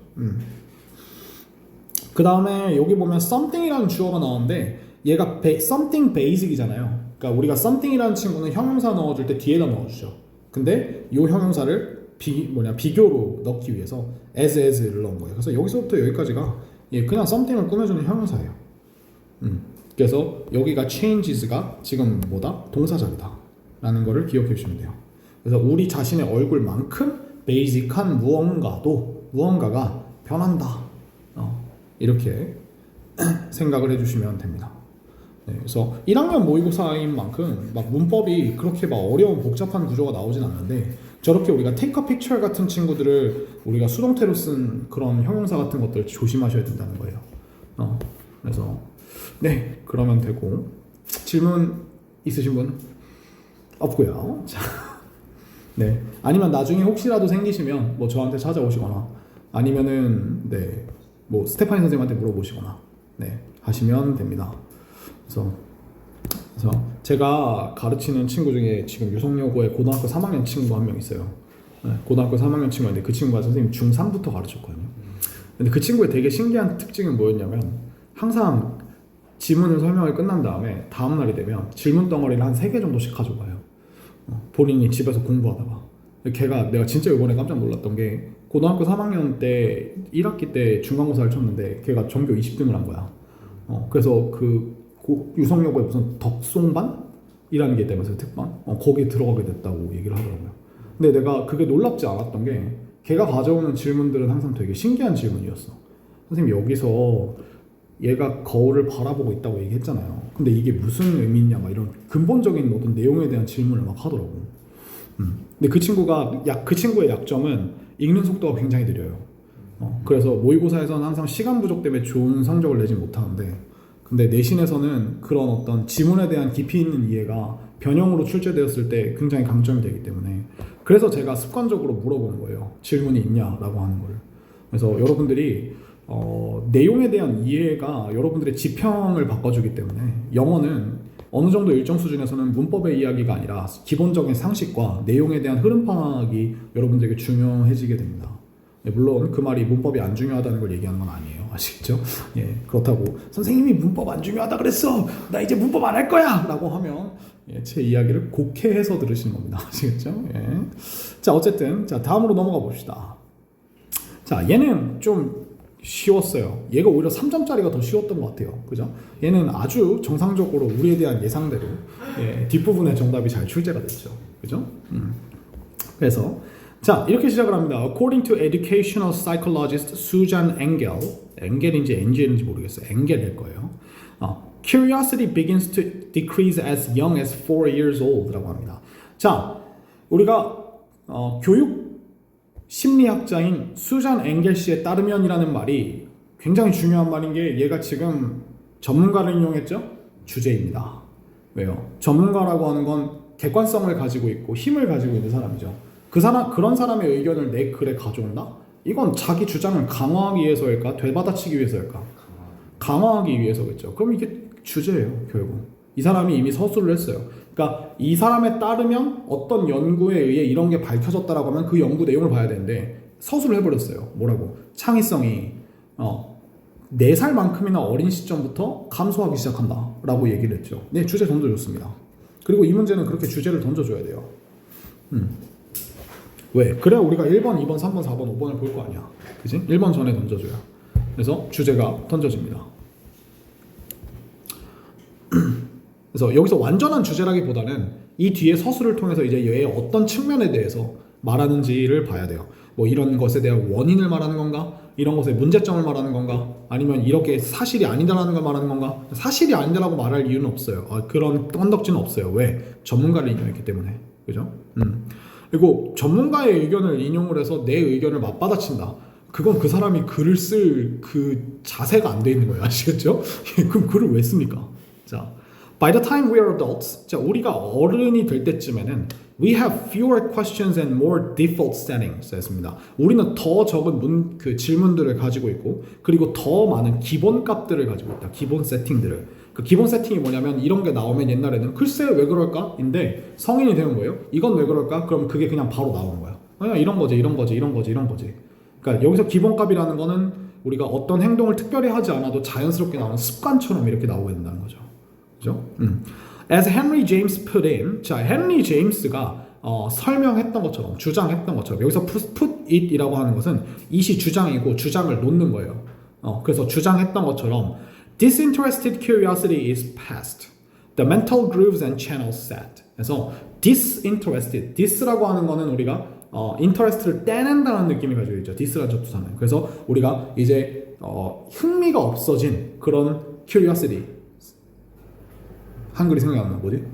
그 다음에 여기 보면 something이라는 주어가 나오는데 얘가 something basic이잖아요. 그러니까 우리가 something이라는 친구는 형용사 넣어줄 때 뒤에다 넣어주죠. 근데 이 형용사를 비교로 넣기 위해서 as를 넣은 거예요. 그래서 여기서부터 여기까지가 그냥 something을 꾸며주는 형용사예요. 그래서 여기가 changes가 지금 뭐다? 동사절이다 라는 거를 기억해 주시면 돼요. 그래서 우리 자신의 얼굴만큼 베이직한 무언가가 변한다. 이렇게 생각을 해주시면 됩니다. 네, 그래서 1학년 모의고사인 만큼 막 문법이 그렇게 막 어려운 복잡한 구조가 나오진 않는데 저렇게 우리가 take a picture 같은 친구들을 우리가 수동태로 쓴 그런 형용사 같은 것들 조심하셔야 된다는 거예요. 그래서 네, 그러면 되고 질문 있으신 분? 없고요. 자, 네, 아니면 나중에 혹시라도 생기시면 뭐 저한테 찾아오시거나 아니면은 네, 뭐 스테파니 선생님한테 물어보시거나 네, 하시면 됩니다. 그래서 제가 가르치는 친구 중에 지금 유성여고에 고등학교 3학년 친구 한 명 있어요. 네, 고등학교 3학년 친구인데 그 친구가 선생님 중3부터 가르쳤거든요. 근데 그 친구의 되게 신기한 특징은 뭐였냐면 항상 지문을 설명을 끝난 다음에 다음 날이 되면 질문 덩어리를 한 3개 정도씩 가져가요. 본인이 집에서 공부하다가. 내가 진짜 이번에 깜짝 놀랐던 게 고등학교 3학년 때 1학기 때 중간고사를 쳤는데 걔가 전교 20등을 한 거야. 그래서 유성여고에 무슨 덕송반이라는 게 있다면서요, 특반? 거기에 들어가게 됐다고 얘기를 하더라고요. 근데 내가 그게 놀랍지 않았던 게 걔가 가져오는 질문들은 항상 되게 신기한 질문이었어. 선생님 여기서 얘가 거울을 바라보고 있다고 얘기했잖아요. 근데 이게 무슨 의미냐 막 이런 근본적인 어떤 내용에 대한 질문을 막 하더라고. 근데 그 친구의 약점은 읽는 속도가 굉장히 느려요. 그래서 모의고사에서는 항상 시간 부족 때문에 좋은 성적을 내지 못하는데 근데 내신에서는 그런 어떤 지문에 대한 깊이 있는 이해가 변형으로 출제되었을 때 굉장히 강점이 되기 때문에 그래서 제가 습관적으로 물어보는 거예요. 질문이 있냐라고 하는 걸. 그래서 여러분들이 내용에 대한 이해가 여러분들의 지평을 바꿔주기 때문에 영어는 어느 정도 일정 수준에서는 문법의 이야기가 아니라 기본적인 상식과 내용에 대한 흐름 파악이 여러분들에게 중요해지게 됩니다. 물론 그 말이 문법이 안 중요하다는 걸 얘기하는 건 아니에요. 아시겠죠? 예, 그렇다고 선생님이 문법 안 중요하다 그랬어. 나 이제 문법 안 할 거야. 라고 하면 예, 제 이야기를 곡해해서 들으시는 겁니다. 아시겠죠? 예. 자, 어쨌든 자 다음으로 넘어가 봅시다. 자, 얘는 좀 쉬웠어요. 얘가 오히려 3점짜리가 더 쉬웠던 것 같아요. 그죠? 얘는 아주 정상적으로 우리에 대한 예상대로 예, 뒷부분의 정답이 잘 출제가 됐죠. 그죠? 그래서 자, 이렇게 시작을 합니다. According to educational psychologist Susan Engel, 엔겔인지 엔젤인지 모르겠어요. 엔겔일 거예요. Curiosity begins to decrease as young as 4 years old라고 합니다. 자, 우리가 교육 심리학자인 수잔 앵겔 씨에 따르면이라는 말이 굉장히 중요한 말인 게 얘가 지금 전문가를 인용했죠? 주제입니다. 왜요? 전문가라고 하는 건 객관성을 가지고 있고 힘을 가지고 있는 사람이죠. 그런 사람의 의견을 내 글에 가져온다? 이건 자기 주장을 강화하기 위해서일까? 되받아치기 위해서일까? 강화하기 위해서겠죠. 그럼 이게 주제예요, 결국. 이 사람이 이미 서술을 했어요. 그러니까 이 사람에 따르면 어떤 연구에 의해 이런 게 밝혀졌다라고 하면 그 연구 내용을 봐야 되는데 서술을 해버렸어요. 뭐라고? 창의성이 4살만큼이나 어린 시점부터 감소하기 시작한다 라고 얘기를 했죠. 네, 주제 던져줬습니다. 그리고 이 문제는 그렇게 주제를 던져줘야 돼요. 왜? 그래야 우리가 1번, 2번, 3번, 4번, 5번을 볼 거 아니야. 그치? 1번 전에 던져줘야. 그래서 주제가 던져집니다. 그래서 여기서 완전한 주제라기보다는 이 뒤에 서술을 통해서 이제 얘의 어떤 측면에 대해서 말하는지를 봐야 돼요. 뭐 이런 것에 대한 원인을 말하는 건가? 이런 것의 문제점을 말하는 건가? 아니면 이렇게 사실이 아니다라는 걸 말하는 건가? 사실이 아니다라고 말할 이유는 없어요. 그런 건덕지는 없어요. 왜? 전문가를 인용했기 때문에. 그죠? 그리고 전문가의 의견을 인용을 해서 내 의견을 맞받아친다. 그건 그 사람이 글을 쓸 그 자세가 안 돼 있는 거예요. 아시겠죠? 그럼 글을 왜 씁니까? 자, by the time we are adults, 자, 우리가 어른이 될 때쯤에는 we have fewer questions and more default settings 했습니다. 우리는 더 적은 그 질문들을 가지고 있고 그리고 더 많은 기본 값들을 가지고 있다. 기본 세팅들을. 그 기본 세팅이 뭐냐면 이런 게 나오면 옛날에는 글쎄 왜 그럴까? 인데 성인이 되는 거예요. 이건 왜 그럴까? 그럼 그게 그냥 바로 나오는 거야. 그냥 이런 거지, 이런 거지, 이런 거지, 이런 거지. 그러니까 여기서 기본값이라는 거는 우리가 어떤 행동을 특별히 하지 않아도 자연스럽게 나오는 습관처럼 이렇게 나오게 된다는 거죠. 그죠? As Henry James put in, 자, 헨리 제임스가 설명했던 것처럼, 주장했던 것처럼 여기서 put it이라고 하는 것은 it이 주장이고 주장을 놓는 거예요. 그래서 주장했던 것처럼 disinterested curiosity is past. The mental grooves and channels set. 그래서 disinterested, dis라고 하는 거는 우리가 interest를 떼낸다는 느낌이 가지고 있죠. dis라는 접두사는. 그래서 우리가 이제 흥미가 없어진 그런 curiosity. 한글이 생각이 안 나. 뭐지?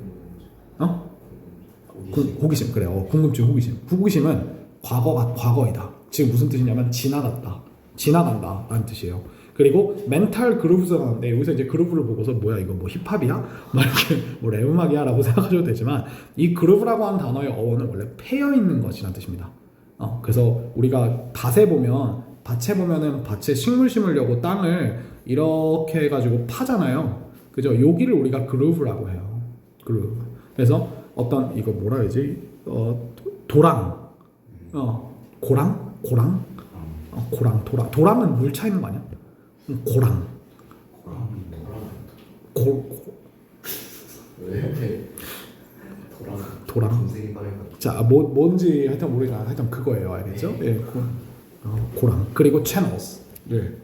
호기심. 그래. 궁금증, 호기심. 호기심은 과거이다. 지금 무슨 뜻이냐면 지나갔다. 지나간다 라는 뜻이에요. 그리고 멘탈 그루브가 나오는데 여기서 이제 그루브를 보고서 뭐야 이거 뭐 힙합이야? 막 이렇게 뭐 랩음악이야? 라고 생각하셔도 되지만 이 그루브라고 하는 단어의 어원은 원래 패여 있는 것이라는 뜻입니다. 그래서 우리가 밭에 보면은 밭에 식물 심으려고 땅을 이렇게 해가지고 파잖아요. 그죠? 여기를 우리가 그루브라고 해요. 그루브. 그래서 어떤 이거 뭐라 해야지? 도랑. 고랑? 도랑은 물 차 있는 거 아니야? 고랑. 왜 이렇게 도랑. 자, 뭔지 하여튼 모르겠지만 하여튼 그거예요. 알겠죠? 예, 고랑. 그리고 channels.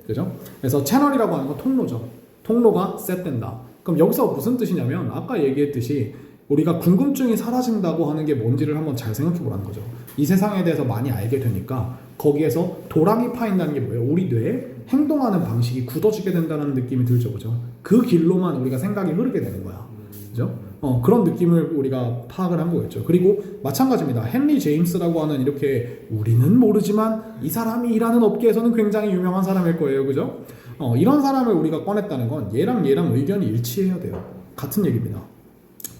그죠? 그래서 채널이라고 하는 건 통로죠. 통로가 셋된다. 그럼 여기서 무슨 뜻이냐면 아까 얘기했듯이 우리가 궁금증이 사라진다고 하는 게 뭔지를 한번 잘 생각해 보라는 거죠. 이 세상에 대해서 많이 알게 되니까 거기에서 도랑이 파인다는 게 뭐예요? 우리 뇌에 행동하는 방식이 굳어지게 된다는 느낌이 들죠. 그죠? 그 길로만 우리가 생각이 흐르게 되는 거야. 그죠? 그런 느낌을 우리가 파악을 한 거겠죠. 그리고 마찬가지입니다. 헨리 제임스라고 하는 이렇게 우리는 모르지만 이 사람이 일하는 업계에서는 굉장히 유명한 사람일 거예요. 그죠? 이런 사람을 우리가 꺼냈다는 건 얘랑 의견이 일치해야 돼요. 같은 얘기입니다.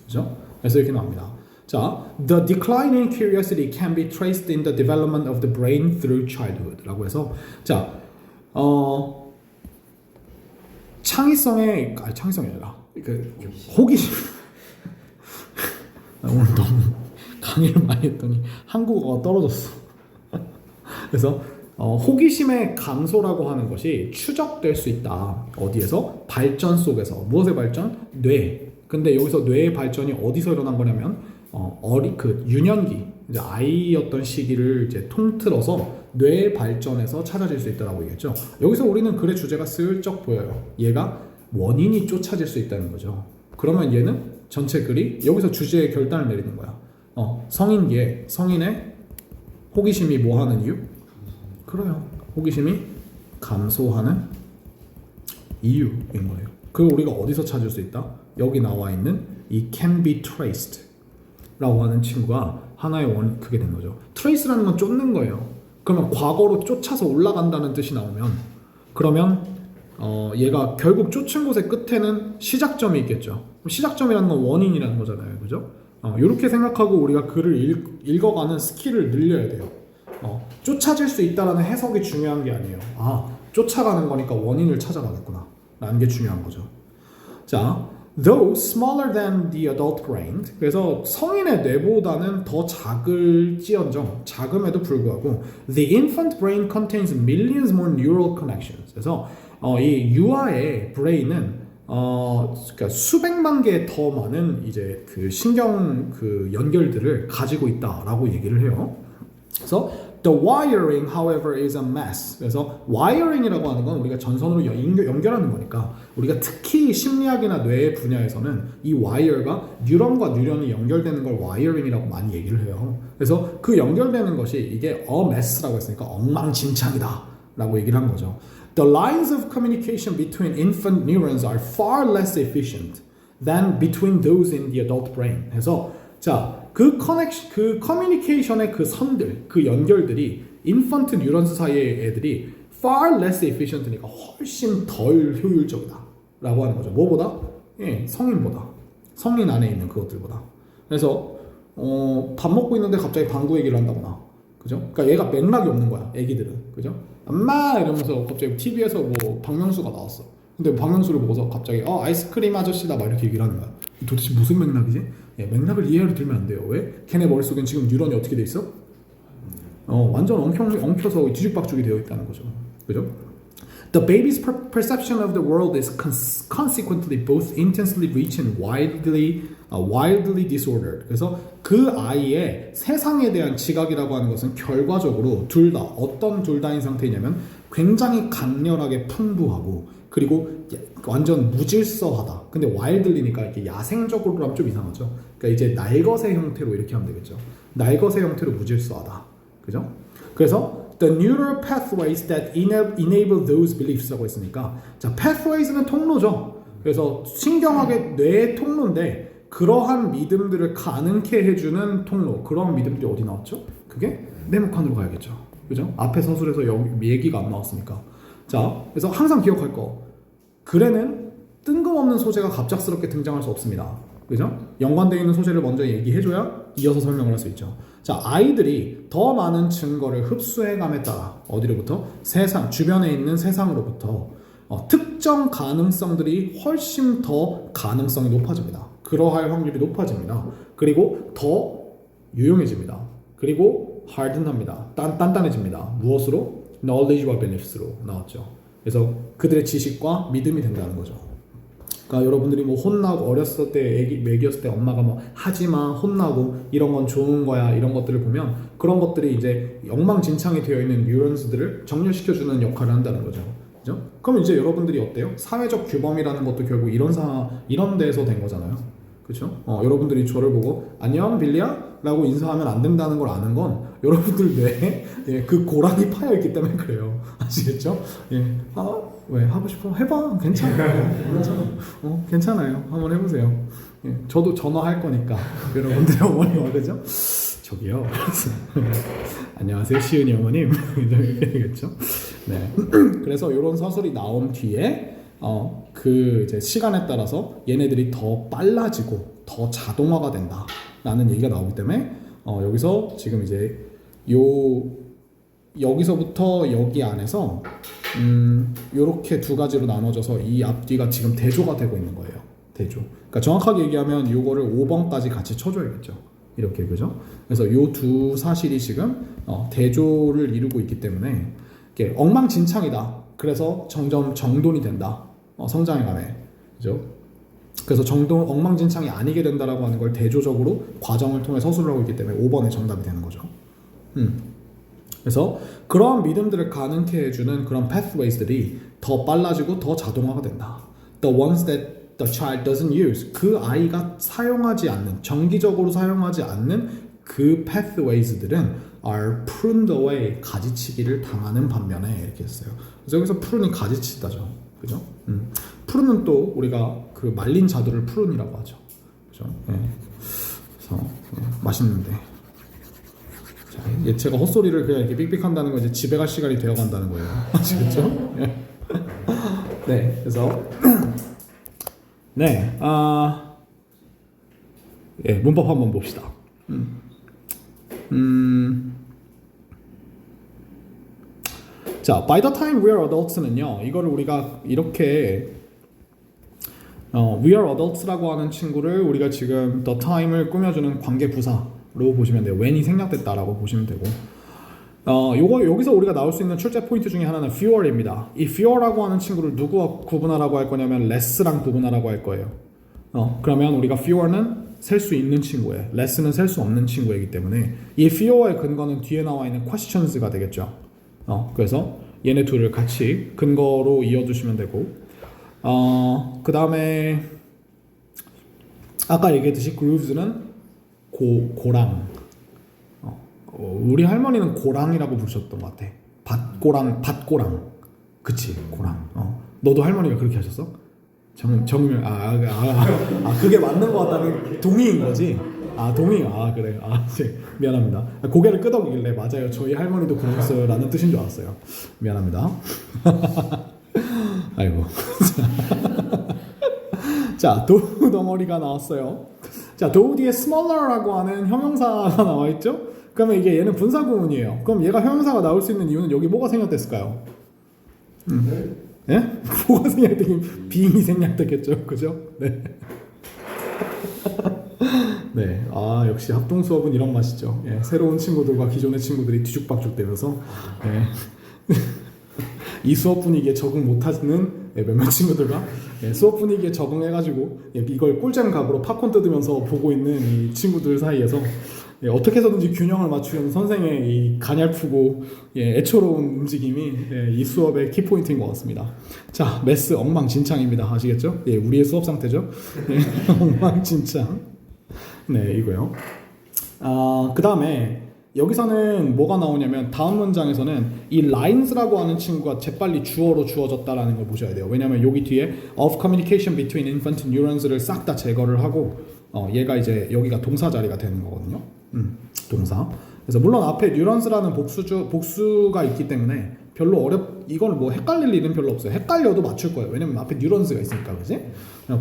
그죠? 그래서 이렇게 나옵니다. 자, the decline in curiosity can be traced in the development of the brain through childhood 라고 해서 자, 창의성이 아니라 그 호기심 오늘 너무 강의를 많이 했더니 한국어가 떨어졌어. 그래서 호기심의 감소라고 하는 것이 추적될 수 있다. 어디에서? 발전 속에서. 무엇의 발전? 뇌. 근데 여기서 뇌의 발전이 어디서 일어난 거냐면 유년기, 이제 아이였던 시기를 이제 통틀어서 뇌의 발전에서 찾아질 수 있다라고 얘기했죠. 여기서 우리는 글의 주제가 슬쩍 보여요. 얘가 원인이 쫓아질 수 있다는 거죠. 그러면 얘는 전체 글이 여기서 주제의 결단을 내리는 거야. 성인기에 성인의 호기심이 뭐 하는 이유? 그래요. 호기심이 감소하는 이유인 거예요. 그걸 우리가 어디서 찾을 수 있다? 여기 나와 있는 이 can be traced 라고 하는 친구가 하나의 그게 된 거죠. trace라는 건 쫓는 거예요. 그러면 과거로 쫓아서 올라간다는 뜻이 나오면 그러면 얘가 결국 쫓은 곳의 끝에는 시작점이 있겠죠. 시작점이라는 건 원인이라는 거잖아요. 그죠? 이렇게 생각하고 우리가 글을 읽어가는 스킬을 늘려야 돼요. 쫓아질 수 있다라는 해석이 중요한 게 아니에요. 쫓아가는 거니까 원인을 찾아가겠구나 라는 게 중요한 거죠. 자, though smaller than the adult brain, 그래서 성인의 뇌보다는 더 작을지언정, 작음에도 불구하고 the infant brain contains millions more neural connections. 그래서 이 유아의 브레인은 그러니까 수백만 개 더 많은 이제 그 신경 그 연결들을 가지고 있다라고 얘기를 해요. 그래서 the wiring, however, is a mess. 그래서 wiring이라고 하는 건 우리가 전선으로 연결하는 거니까 우리가 특히 심리학이나 뇌 분야에서는 이 wire가 뉴런과 뉴런이 연결되는 걸 wiring이라고 많이 얘기를 해요. 그래서 그 연결되는 것이 이게 a mess라고 했으니까 엉망진창이다 라고 얘기를 한 거죠. The lines of communication between infant neurons are far less efficient than between those in the adult brain. 해서 그 커뮤니케이션의 그 선들, 그 연결들이 인펀트 뉴런스 사이의 애들이 far less efficient니까 훨씬 덜 효율적이다 라고 하는 거죠. 뭐보다? 성인보다. 성인 안에 있는 그것들보다. 그래서 밥 먹고 있는데 갑자기 방구 얘기를 한다거나, 그죠? 그러니까 얘가 맥락이 없는 거야, 애기들은. 그죠? 엄마 이러면서 갑자기 TV에서 뭐 박명수가 나왔어. 근데 박명수를 보고서 갑자기 아이스크림 아저씨다 막 이렇게 얘기를 하는 거야. 도대체 무슨 맥락이지? 맥락을 이해를 들면 안 돼요. 왜? 걔네 머릿속엔 지금 뉴런이 어떻게 돼 있어? 완전 엉켜서 뒤죽박죽이 되어 있다는 거죠. 그죠? The baby's perception of the world is consequently both intensely rich and wildly disordered. 그래서 그 아이의 세상에 대한 지각이라고 하는 것은 결과적으로 둘 다 어떤 둘 다인 상태냐면 굉장히 강렬하게 풍부하고 그리고 완전 무질서하다. 근데 wildly니까 이렇게 야생적으로 하면 좀 이상하죠. 그러니까 이제 날것의 형태로 이렇게 하면 되겠죠. 날것의 형태로 무질서하다. 그죠? 그래서 the neural pathways that enable those beliefs라고 했으니까 자, pathways는 통로죠. 그래서 신경학의 뇌의 통로인데 그러한 믿음들을 가능케 해주는 통로. 그러한 믿음들이 어디 나왔죠? 그게 네모칸으로 가야겠죠. 그죠? 앞에 서술에서 얘기가 안 나왔으니까. 자, 그래서 항상 기억할 거. 글에는 뜬금없는 소재가 갑작스럽게 등장할 수 없습니다. 그죠? 연관되어 있는 소재를 먼저 얘기해줘야 이어서 설명을 할 수 있죠. 자, 아이들이 더 많은 증거를 흡수해감에 따라 어디로부터? 세상, 주변에 있는 세상으로부터 특정 가능성들이 훨씬 더 가능성이 높아집니다. 그러할 확률이 높아집니다. 그리고 더 유용해집니다. 그리고 harden합니다. 단단해집니다. 무엇으로? knowledge와 beliefs로 나왔죠. 그래서 그들의 지식과 믿음이 된다는 거죠. 그러니까 여러분들이 뭐 혼나고 어렸을 때 애기였을 때 엄마가 뭐 하지마 혼나고 이런 건 좋은 거야 이런 것들을 보면 그런 것들이 이제 엉망진창이 되어 있는 뉴런스들을 정렬시켜주는 역할을 한다는 거죠. 그죠? 그럼 이제 여러분들이 어때요? 사회적 규범이라는 것도 결국 이런 데에서 된 거잖아요. 그렇죠? 여러분들이 저를 보고 안녕 빌리야? 라고 인사하면 안 된다는 걸 아는 건 여러분들 뇌에 그 고랑이 파여 있기 때문에 그래요. 아시겠죠? 왜 하고 싶어? 해봐. 괜찮아요. 괜찮아요. 한번 해보세요. 저도 전화할 거니까 여러분들의 어머니와 그죠? 저기요. 안녕하세요, 시은이 어머님. 이러겠죠? 네. 그래서 이런 서술이 나온 뒤에 그 이제 시간에 따라서 얘네들이 더 빨라지고 더 자동화가 된다라는 얘기가 나오기 때문에 여기서 지금 이제 여기서부터 여기 안에서 요렇게 두 가지로 나눠져서 이 앞뒤가 지금 대조가 되고 있는 거예요. 대조. 그러니까 정확하게 얘기하면 요거를 5번까지 같이 쳐줘야겠죠. 이렇게 그죠? 그래서 요 두 사실이 지금 대조를 이루고 있기 때문에 이게 엉망진창이다. 그래서 점점 정돈이 된다. 성장해가네. 그죠? 그래서 엉망진창이 아니게 된다라고 하는 걸 대조적으로 과정을 통해 서술을 하고 있기 때문에 5번의 정답이 되는 거죠. 그래서 그런 믿음들을 가능케 해주는 그런 pathways들이 더 빨라지고 더 자동화가 된다. The ones that the child doesn't use. 그 아이가 사용하지 않는, 정기적으로 사용하지 않는 그 pathways들은 are pruned away. 가지치기를 당하는 반면에 이렇게 했어요. 그래서 여기서 prun이 가지치다죠. 그죠? prun은 또 우리가 그 말린 자두를 prun이라고 하죠. 그죠? 네. 그래서 맛있는데. 자, 제가 헛소리를 그냥 이렇게 삑삑한다는 건 이제 집에 갈 시간이 되어 간다는 거예요. 아시겠죠? 네, 그래서 네, 예, 문법 한번 봅시다. 자, by the time we are adults는요, 이거를 우리가 이렇게 we are adults라고 하는 친구를 우리가 지금 the time을 꾸며주는 관계 부사로 보시면 돼요. when이 생략됐다라고 보시면 되고, 여기서 우리가 나올 수 있는 출제 포인트 중에 하나는 fewer입니다. 이 fewer라고 하는 친구를 누구와 구분하라고 할 거냐면 less랑 구분하라고 할 거예요. 그러면 우리가 fewer는 셀 수 있는 친구예요. less는 셀 수 없는 친구이기 때문에 이 fewer의 근거는 뒤에 나와 있는 questions가 되겠죠. 그래서 얘네 둘을 같이 근거로 이어주시면 되고, 그 다음에 아까 얘기했듯이 grooves는 고랑, 우리 할머니는 고랑이라고 부르셨던 것 같아. 밭고랑. 그치, 고랑. 너도 할머니가 그렇게 하셨어? 정명, 그게 맞는 것 같다는 동의인 거지? 동의. 그래. 미안합니다. 고개를 끄덕이길래 맞아요. 저희 할머니도 그러셨어요. 라는 뜻인 줄 알았어요. 미안합니다. 아이고. 자, 도우 덩어리가 나왔어요. 자, 도우 뒤에 smaller라고 하는 형용사가 나와 있죠? 그러면 이게 얘는 분사 구문이에요. 그럼 얘가 형용사가 나올 수 있는 이유는 여기 뭐가 생략됐을까요? 예? 뭐가 생략되긴 being이 생략됐겠죠, 그죠? 네. 네, 역시 합동 수업은 이런 맛이죠. 예, 새로운 친구들과 기존의 친구들이 뒤죽박죽되면서 이 수업 분위기에 적응 못하는 몇몇 친구들과 수업 분위기에 적응해가지고 이걸 꿀잼 각으로 팝콘 뜯으면서 보고 있는 이 친구들 사이에서 어떻게 해서든지 균형을 맞추려는 선생의 이 가냘프고 애처로운 움직임이 이 수업의 키포인트인 것 같습니다. 자, 매스 엉망진창입니다. 아시겠죠? 우리의 수업 상태죠? 엉망진창. 네, 이거요. 그 다음에 여기서는 뭐가 나오냐면 다음 문장에서는 이 lines라고 하는 친구가 재빨리 주어로 주어졌다라는 걸 보셔야 돼요. 왜냐하면 여기 뒤에 of communication between infant neurons를 싹 다 제거를 하고 얘가 이제 여기가 동사 자리가 되는 거거든요. 동사. 그래서 물론 앞에 neurons라는 복수가 있기 때문에 별로 이거는 뭐 헷갈릴 일은 별로 없어요. 헷갈려도 맞출 거예요. 왜냐면 앞에 neurons가 있으니까, 그지?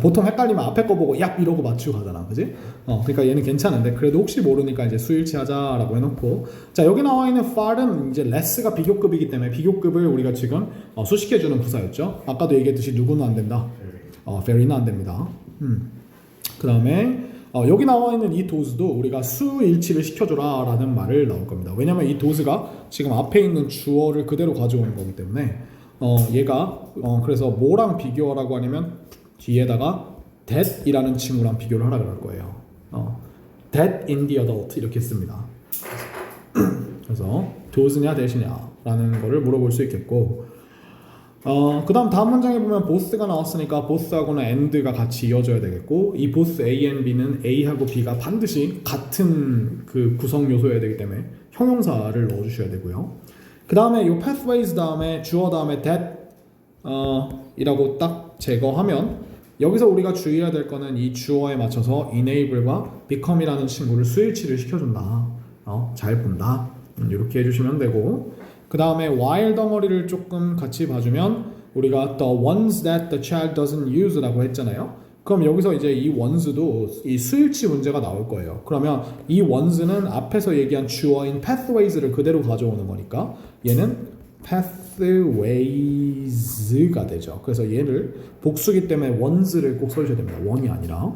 보통 헷갈리면 앞에 거 보고 약 이러고 맞추고 하잖아, 그지? 그러니까 얘는 괜찮은데 그래도 혹시 모르니까 이제 수일치하자라고 해놓고, 자, 여기 나와 있는 far은 이제 less가 비교급이기 때문에 비교급을 우리가 지금 수식해주는 부사였죠. 아까도 얘기했듯이 누구는 안 된다. very는 안 됩니다. 그 다음에 여기 나와 있는 이 does도 우리가 수일치를 시켜줘라 라는 말을 나올 겁니다. 왜냐면 이 does가 지금 앞에 있는 주어를 그대로 가져오는 거기 때문에 얘가 그래서 뭐랑 비교하라고 하냐면 뒤에다가 that 이라는 친구랑 비교를 하라고 할 거예요. that in the adult 이렇게 씁니다. 그래서 does냐 that이냐 라는 거를 물어볼 수 있겠고, 그 다음 문장에 보면 both가 나왔으니까 both하고는 and가 같이 이어져야 되겠고, 이 both A and B는 A하고 B가 반드시 같은 그 구성 요소여야 되기 때문에 형용사를 넣어주셔야 되고요. 그 다음에 이 pathways 다음에 주어 다음에 that 이라고 딱 제거하면 여기서 우리가 주의해야 될 거는 이 주어에 맞춰서 enable과 become이라는 친구를 수일치를 시켜준다. 잘 본다. 이렇게 해주시면 되고, 그 다음에 while 덩어리를 조금 같이 봐주면 우리가 the ones that the child doesn't use라고 했잖아요. 그럼 여기서 이제 이 ones도 이 수일치 문제가 나올 거예요. 그러면 이 ones는 앞에서 얘기한 주어인 pathways를 그대로 가져오는 거니까 얘는 pathways가 되죠. 그래서 얘를 복수기 때문에 ones를 꼭 써주셔야 됩니다. one이 아니라.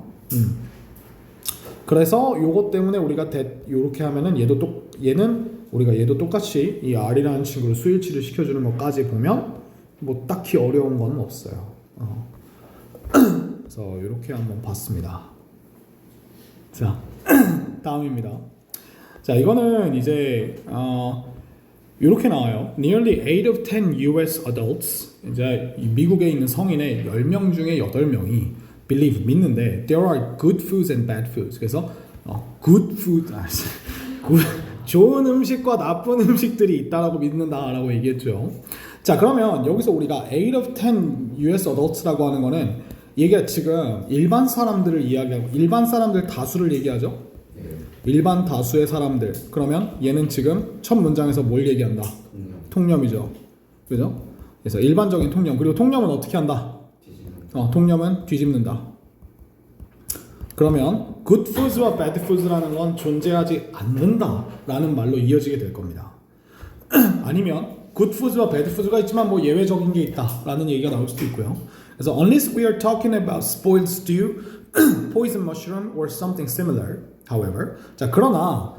그래서 요것 때문에 우리가 이렇게 하면은 얘는 우리가 얘도 똑같이 이 R이라는 친구를 수일치를 시켜주는 것까지 보면 뭐 딱히 어려운 건 없어요. 그래서 이렇게 한번 봤습니다. 자, 다음입니다. 자, 이거는 이제 이렇게 나와요. Nearly 8 of 10 US adults, 이제 미국에 있는 성인의 10명 중에 8명이 believe, 믿는데 there are good foods and bad foods. 그래서 good food, 좋은 음식과 나쁜 음식들이 있다라고 믿는다라고 얘기했죠. 자, 그러면 여기서 우리가 8 of 10 US adults라고 하는 거는 얘가 지금 일반 사람들을 이야기하고 일반 사람들 다수를 얘기하죠. 일반 다수의 사람들. 그러면 얘는 지금 첫 문장에서 뭘 얘기한다? 통념이죠. 그죠? 그래서 일반적인 통념. 그리고 통념은 어떻게 한다? 통념은 뒤집는다. 그러면 good foods와 bad foods라는 건 존재하지 않는다라는 말로 이어지게 될 겁니다. 아니면 good foods와 bad foods가 있지만 뭐 예외적인 게 있다라는 얘기가 나올 수도 있고요. 그래서 unless we are talking about spoiled stew, poison mushroom or something similar, however, 자 그러나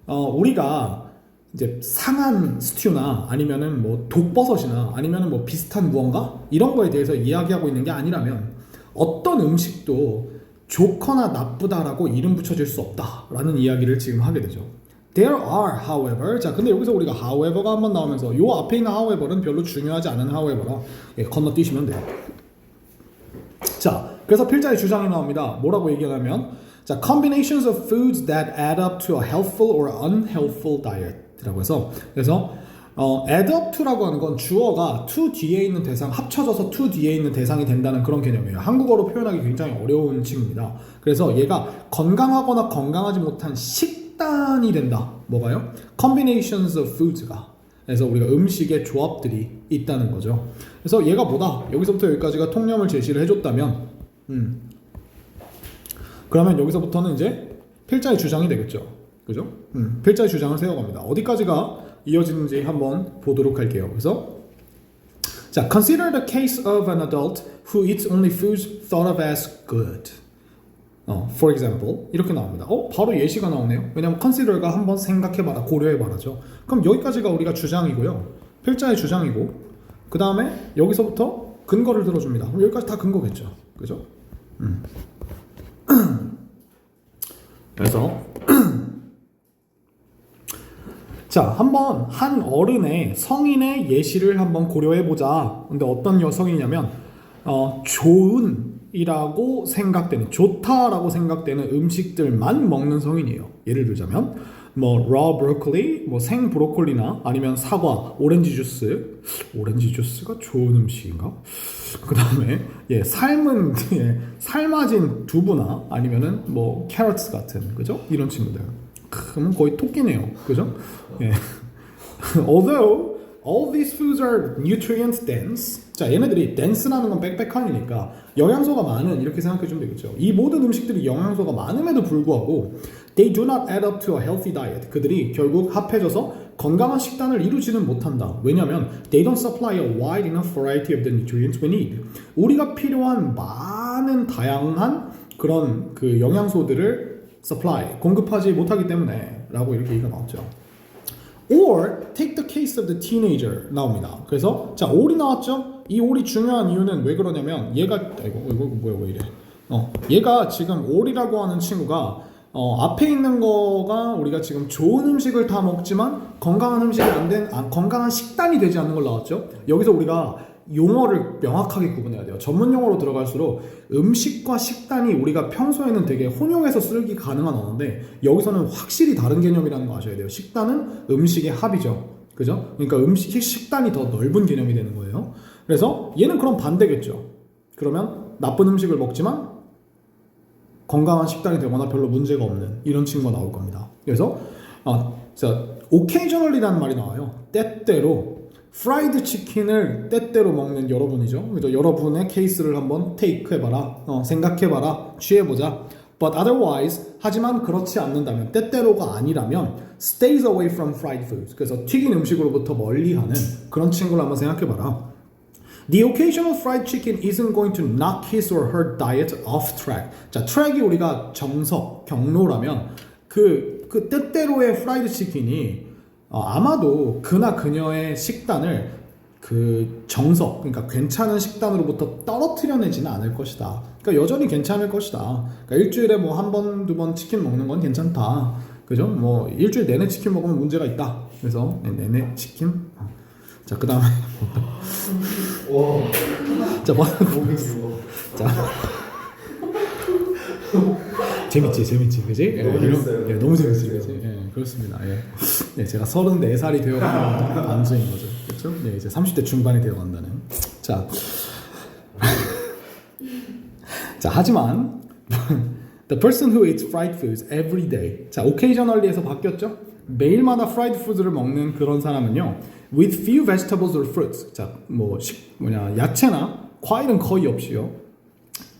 우리가 이제 상한 스튜나 아니면은 뭐 독버섯이나 아니면은 뭐 비슷한 무언가 이런 거에 대해서 이야기하고 있는 게 아니라면 어떤 음식도 좋거나 나쁘다라고 이름 붙여질 수 없다라는 이야기를 지금 하게 되죠. There are, however. 자, 근데 여기서 우리가 however가 한번 나오면서 요 앞에 있는 however는 별로 중요하지 않은 however라 건너뛰시면 돼요. 자, 그래서 필자의 주장이 나옵니다. 뭐라고 얘기하냐면, 자, combinations of foods that add up to a healthful or unhealthful diet라고 해서, 그래서 add up to라고 하는 건 주어가 to 뒤에 있는 대상 합쳐져서 to 뒤에 있는 대상이 된다는 그런 개념이에요. 한국어로 표현하기 굉장히 어려운 친구입니다. 그래서 얘가 건강하거나 건강하지 못한 식단이 된다. 뭐가요? combinations of foods가. 그래서 우리가 음식의 조합들이 있다는 거죠. 그래서 얘가 뭐다? 여기서부터 여기까지가 통념을 제시를 해줬다면 그러면 여기서부터는 이제 필자의 주장이 되겠죠. 그죠? 필자의 주장을 세워갑니다. 어디까지가 이어지는지 한번 보도록 할게요. 그래서 자, consider the case of an adult who eats only foods thought of as good. For example, 이렇게 나옵니다. 바로 예시가 나오네요. 왜냐하면 consider가 한번 생각해봐라, 고려해봐라죠. 그럼 여기까지가 우리가 주장이고요. 필자의 주장이고, 그 다음에 여기서부터 근거를 들어줍니다. 그럼 여기까지 다 근거겠죠. 그죠? 그래서 자, 한번 한 어른의 성인의 예시를 한번 고려해보자. 근데 어떤 여성이냐면 좋은이라고 생각되는, 좋다라고 생각되는 음식들만 먹는 성인이에요. 예를 들자면 뭐 raw broccoli, 뭐 생 브로콜리나 아니면 사과, 오렌지 주스. 오렌지 주스가 좋은 음식인가? 그 다음에 삶아진 두부나 아니면은 뭐 캐럿 같은, 그죠? 이런 친구들. 그러면 거의 토끼네요. 그죠? 예. Although all these foods are nutrient dense. 자, 얘네들이 dense라는 건 빽빽한이니까 영양소가 많은, 이렇게 생각해 주면 되겠죠. 이 모든 음식들이 영양소가 많음에도 불구하고 they do not add up to a healthy diet. 그들이 결국 합해져서 건강한 식단을 이루지는 못한다. 왜냐하면 they don't supply a wide enough variety of the nutrients we need. 우리가 필요한 많은 다양한 그런 그 영양소들을 supply, 공급하지 못하기 때문에 라고 이렇게 얘기가 나왔죠. Or take the case of the teenager 나옵니다. 그래서 자, or이 나왔죠? 이 or이 중요한 이유는 왜 그러냐면 얘가 이거 뭐야 왜 이래? 얘가 지금 or이라고 하는 친구가 앞에 있는 거가 우리가 지금 좋은 음식을 다 먹지만 건강한 음식이 안 된 건강한 식단이 되지 않는 걸 나왔죠. 여기서 우리가 용어를 명확하게 구분해야 돼요. 전문 용어로 들어갈수록 음식과 식단이 우리가 평소에는 되게 혼용해서 쓰기 가능한 언어인데 여기서는 확실히 다른 개념이라는 거 아셔야 돼요. 식단은 음식의 합이죠. 그죠? 그러니까 식단이 더 넓은 개념이 되는 거예요. 그래서 얘는 그럼 반대겠죠. 그러면 나쁜 음식을 먹지만 건강한 식단이 되거나 별로 문제가 없는 이런 친구가 나올 겁니다. 그래서 occasionally라는 말이 나와요. 때때로 프라이드 치킨을 때때로 먹는 여러분이죠. 그래서 여러분의 케이스를 한번 take 해봐라, 생각해봐라, 취해보자. But otherwise, 하지만 그렇지 않는다면, 때때로가 아니라면 stays away from fried foods. 그래서 튀긴 음식으로부터 멀리하는 그런 친구를 한번 생각해봐라. The occasional fried chicken isn't going to knock his or her diet off track. 자, 트랙이 우리가 정석, 경로라면 그 때때로의 프라이드 치킨이 아마도 그나 그녀의 식단을 그 정석, 그러니까 괜찮은 식단으로부터 떨어뜨려내지는 않을 것이다. 그러니까 여전히 괜찮을 것이다. 그러니까 일주일에 뭐 한 번, 두 번 치킨 먹는 건 괜찮다. 그죠? 뭐 일주일 내내 치킨 먹으면 문제가 있다. 그래서 내내 치킨. 자, 그 다음에 자, 뭐 자. 재밌지, 그지? 너무 재밌어요. 너무 재밌지, 그지? 그렇습니다. 제가 34살이 되어가는 반증인 거죠, 그렇죠? 이제 30대 중반이 되어간다는. 자, 하지만 the person who eats fried foods every day. 자, occasionally에서 바뀌었죠? 매일마다 fried food를 먹는 그런 사람은요, with few vegetables or fruits. 자, 야채나 과일은 거의 없이요.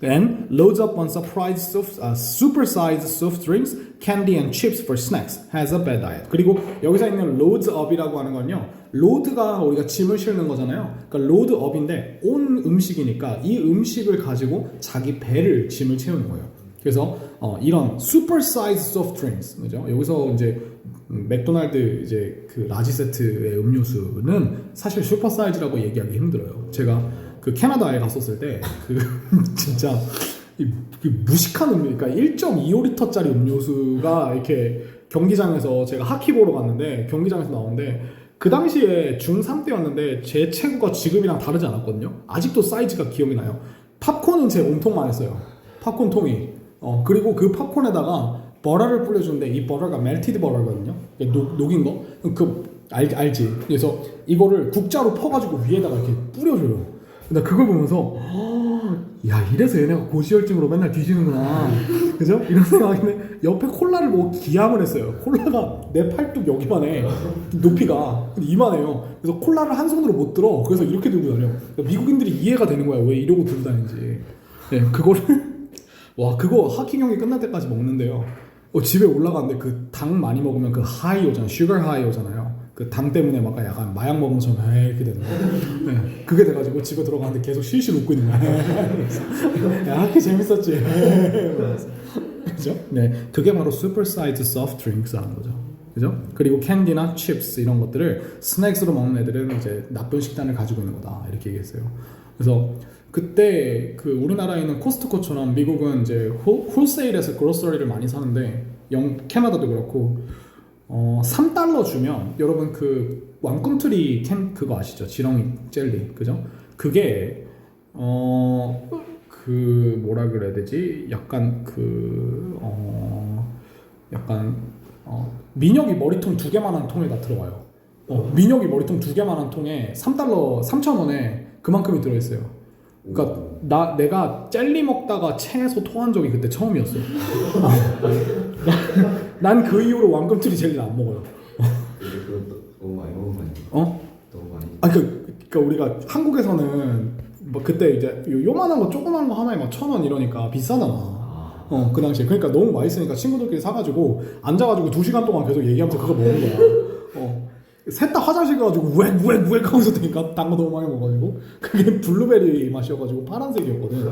And loads up on supersized soft drinks, candy and chips for snacks. Has a bad diet. 그리고 여기서 있는 loads up이라고 하는 건요. load가 우리가 짐을 실는 거잖아요. 그러니까 load up인데 온 음식이니까 이 음식을 가지고 자기 배를 짐을 채우는 거예요. 그래서 이런 supersized soft drinks, 그죠? 여기서 이제 맥도날드 이제 그 라지 세트의 음료수는 사실 슈퍼사이즈라고 얘기하기 힘들어요. 제가 그 캐나다에 갔었을 때 그 진짜 무식한 음료, 그러니까 1.25리터짜리 음료수가 이렇게 경기장에서 제가 하키 보러 갔는데 경기장에서 나오는데 그 당시에 중3 때였는데 제 체구가 지금이랑 다르지 않았거든요. 아직도 사이즈가 기억이 나요. 팝콘은 제 몸통만 했어요. 팝콘 통이. 그리고 그 팝콘에다가 버터를 뿌려주는데 이 버터가 멜티드 버터거든요. 녹인 거. 알지. 그래서 이거를 국자로 퍼가지고 위에다가 이렇게 뿌려줘요. 나 그걸 보면서 야, 이래서 얘네가 고지혈증으로 맨날 뒤지는구나, 그죠? 이런 생각인데 옆에 콜라를 보고 기함을 했어요. 콜라가 내 팔뚝 여기만 해, 높이가. 근데 이만해요. 그래서 콜라를 한 손으로 못 들어. 그래서 이렇게 들고 다녀. 그러니까 미국인들이 이해가 되는 거야, 왜 이러고 들고 다니는지. 그거를 와, 그거 하키 경기 끝날 때까지 먹는데요. 집에 올라갔는데 그 당 많이 먹으면 그 하이 오잖아요. 슈거 하이 오잖아요. 그 당 때문에 막 약간 마약 먹은 것처럼 이렇게 되는 거예요. 그게 돼가지고 집에 들어가는데 계속 실실 웃고 있는 거야. 야, 하키 재밌었지. 그죠? 그게 바로 supersized soft drinks 하는 거죠. 그죠? 그리고 캔디나 칩스 이런 것들을 스낵스로 먹는 애들은 이제 나쁜 식단을 가지고 있는 거다, 이렇게 얘기했어요. 그래서 그때 그 우리나라에 있는 코스트코처럼 미국은 이제 홀세일에서 그로서리를 많이 사는데 캐나다도 그렇고 3달러 주면 여러분 그 왕꿈틀이 그거 아시죠? 지렁이 젤리, 그죠? 그게 그 뭐라 그래야 되지? 약간 민혁이 머리통 2개만한 통에다 들어와요. 민혁이 머리통 2개만한 통에 3달러 3,000원에 그만큼이 들어있어요. 그러니까 내가 젤리 먹다가 체해서 토한 적이 그때 처음이었어요. 난 그 이후로 왕꿈틀이 젤리를 안 먹어요. 너무 많이 먹은 거 아니에요? 너무 많이. 그러니까 우리가 한국에서는 뭐 그때 이제 요만한 거 조그만 거 하나에 막 1,000원 이러니까 비싸잖아. 그 당시에. 그러니까 너무 맛있으니까 친구들끼리 사가지고 앉아가지고 2시간 동안 계속 얘기하면서 그거 먹는 거야. 셋 다 화장실 가가지고 우엑 하고 있었다니까. 단 거 너무 많이 먹어가지고. 그게 블루베리 맛이어가지고 파란색이었거든.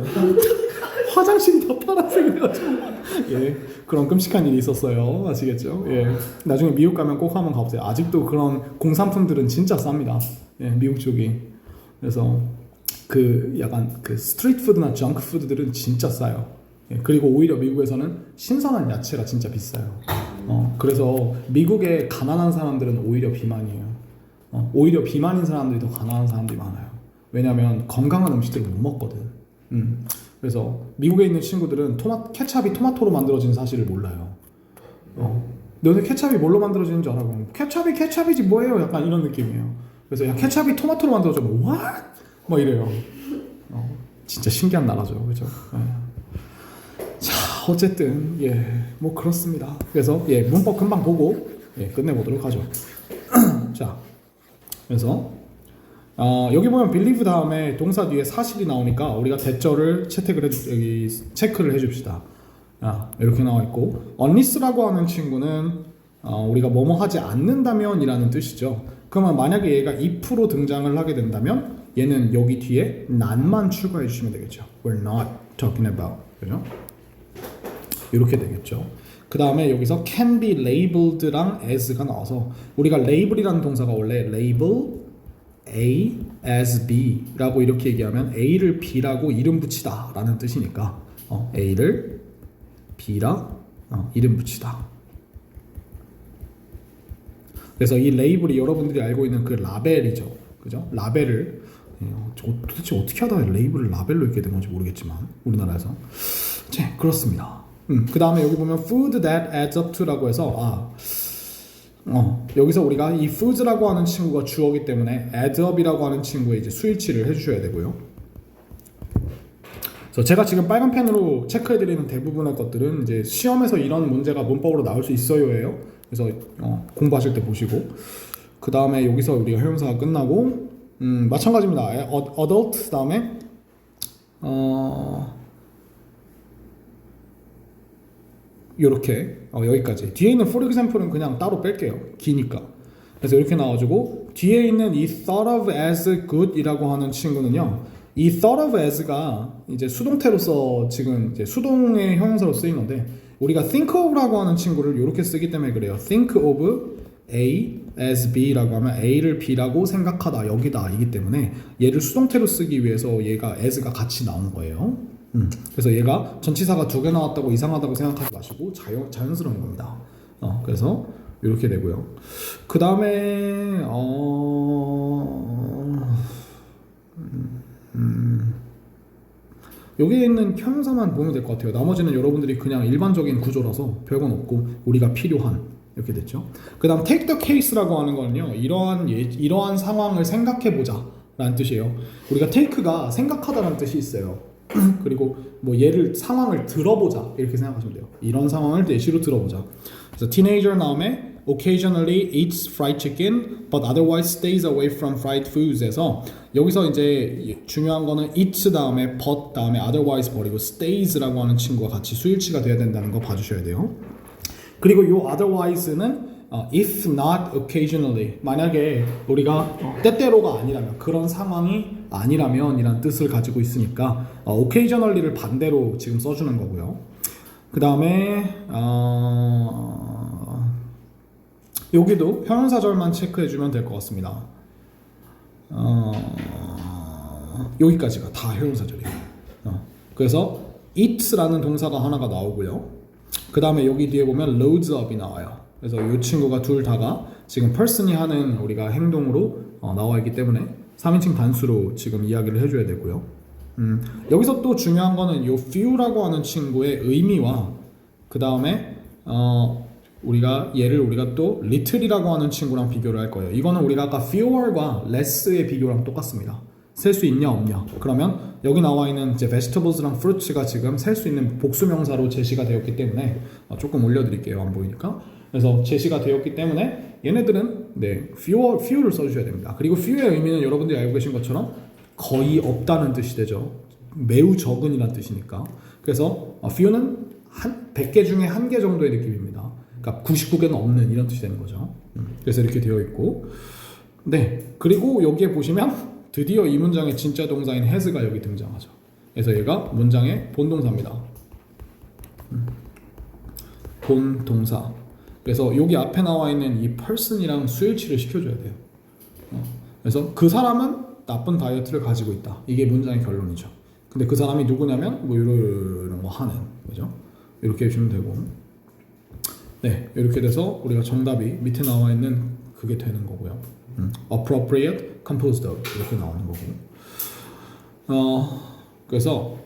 화장실이 다 파란색이 돼가지고. 그런 끔찍한 일이 있었어요. 아시겠죠? 나중에 미국 가면 꼭 한번 가보세요. 아직도 그런 공산품들은 진짜 쌉니다. 미국 쪽이. 그래서 그 약간 그 스트리트 푸드나 정크 푸드들은 진짜 싸요. 그리고 오히려 미국에서는 신선한 야채가 진짜 비싸요. 그래서 미국의 가난한 사람들은 오히려 비만이에요. 오히려 비만인 사람들이 더 가난한 사람들이 많아요. 왜냐하면 건강한 음식들을 못 먹거든. 그래서 미국에 있는 친구들은 케찹이 토마토로 만들어진 사실을 몰라요. 너네 케찹이 뭘로 만들어지는 줄 알아? 케찹이지 뭐예요? 약간 이런 느낌이에요. 그래서 야, 케찹이 토마토로 만들어져. What? 막 이래요. 진짜 신기한 나라죠, 그죠? 자, 어쨌든 뭐 그렇습니다. 그래서 문법 금방 보고 끝내보도록 하죠. 자, 그래서 여기 보면 believe 다음에 동사 뒤에 사실이 나오니까 우리가 대절을 체크를 해줍시다. 이렇게 나와 있고, unless라고 하는 친구는 우리가 뭐뭐 하지 않는다면 이라는 뜻이죠. 그러면 만약에 얘가 if로 등장을 하게 된다면 얘는 여기 뒤에 not만 추가해 주시면 되겠죠. We're not talking about. 그죠? 이렇게 되겠죠. 그 다음에 여기서 can be labeled랑 as가 나와서 우리가 label이라는 동사가 원래 label A as B라고 이렇게 얘기하면 A를 B라고 이름 붙이다 라는 뜻이니까 A를 B라 이름 붙이다. 그래서 이 레이블이 여러분들이 알고 있는 그 라벨이죠. 그죠? 라벨을 도대체 어떻게 하다가 레이블을 라벨로 읽게 된 건지 모르겠지만 우리나라에서 그렇습니다. 그 다음에 여기 보면 food that adds up to라고 해서 여기서 우리가 이 foods라고 하는 친구가 주어기 때문에 add up이라고 하는 친구에 이제 수일치를 해주셔야 되고요. 그래서 제가 지금 빨간 펜으로 체크해드리는 대부분의 것들은 이제 시험에서 이런 문제가 문법으로 나올 수 있어요예요. 그래서 공부하실 때 보시고 그 다음에 여기서 우리가 형용사가 끝나고 마찬가지입니다. adult 다음에 요렇게 여기까지. 뒤에 있는 for example은 그냥 따로 뺄게요. 기니까. 그래서 이렇게 나와주고 뒤에 있는 이 thought of as good 이라고 하는 친구는요. 이 thought of as가 이제 수동태로서 지금 이제 수동의 형용사로 쓰인 건데 우리가 think of라고 하는 친구를 이렇게 쓰기 때문에 그래요. think of A as B라고 하면 A를 B라고 생각하다 여기다 이기 때문에 얘를 수동태로 쓰기 위해서 얘가 as가 같이 나온 거예요. 그래서 얘가 전치사가 2개 나왔다고 이상하다고 생각하지 마시고 자연스러운 겁니다. 그래서 이렇게 되고요. 그 다음에 여기에 있는 형용사만 보면 될 것 같아요. 나머지는 여러분들이 그냥 일반적인 구조라서 별건 없고 우리가 필요한 이렇게 됐죠. 그 다음 take the case라고 하는 거는요. 이러한 상황을 생각해보자 라는 뜻이에요. 우리가 take가 생각하다라는 뜻이 있어요. 그리고 뭐 얘를 상황을 들어보자 이렇게 생각하시면 돼요. 이런 상황을 예시로 들어보자. 그래서 teenager 다음에 occasionally eats fried chicken but otherwise stays away from fried foods에서 여기서 이제 중요한 거는 eats 다음에 but 다음에 otherwise 버리고 stays라고 하는 친구가 같이 수일치가 돼야 된다는 거 봐주셔야 돼요. 그리고 이 otherwise는 if not occasionally 만약에 우리가 때때로가 아니라면 그런 상황이 아니라면 이란 뜻을 가지고 있으니까 occasionally를 반대로 지금 써주는 거고요. 그 다음에 여기도 형용사절만 체크해주면 될 것 같습니다. 여기까지가 다 형용사절이에요. 그래서 eat라는 동사가 하나가 나오고요. 그 다음에 여기 뒤에 보면 loads up이 나와요. 그래서 이 친구가 둘 다가 지금 person이 하는 우리가 행동으로 나와 있기 때문에 3인칭 단수로 지금 이야기를 해줘야 되고요. 여기서 또 중요한 거는 이 few라고 하는 친구의 의미와 그 다음에 우리가 얘를 우리가 또 little이라고 하는 친구랑 비교를 할 거예요. 이거는 우리가 아까 fewer과 less의 비교랑 똑같습니다. 셀 수 있냐 없냐. 그러면 여기 나와 있는 이제 vegetables랑 fruits가 지금 셀 수 있는 복수명사로 제시가 되었기 때문에 조금 올려드릴게요. 안 보이니까. 그래서 제시가 되었기 때문에 얘네들은 few를 써주셔야 됩니다. 그리고 few의 의미는 여러분들이 알고 계신 것처럼 거의 없다는 뜻이 되죠. 매우 적은이라는 뜻이니까. 그래서 few는 100개 중에 1개 정도의 느낌입니다. 그러니까 99개는 없는 이런 뜻이 되는 거죠. 그래서 이렇게 되어 있고 그리고 여기에 보시면 드디어 이 문장의 진짜 동사인 has가 여기 등장하죠. 그래서 얘가 문장의 본동사입니다. 본동사. 그래서 여기 앞에 나와 있는 이 person이랑 수일치를 시켜줘야 돼요. 그래서 그 사람은 나쁜 다이어트를 가지고 있다. 이게 문장의 결론이죠. 근데 그 사람이 누구냐면 뭐 이런 거 하는 거죠. 이렇게 해주면 되고 이렇게 돼서 우리가 정답이 밑에 나와 있는 그게 되는 거고요. appropriate, composed of 이렇게 나오는 거고. 그래서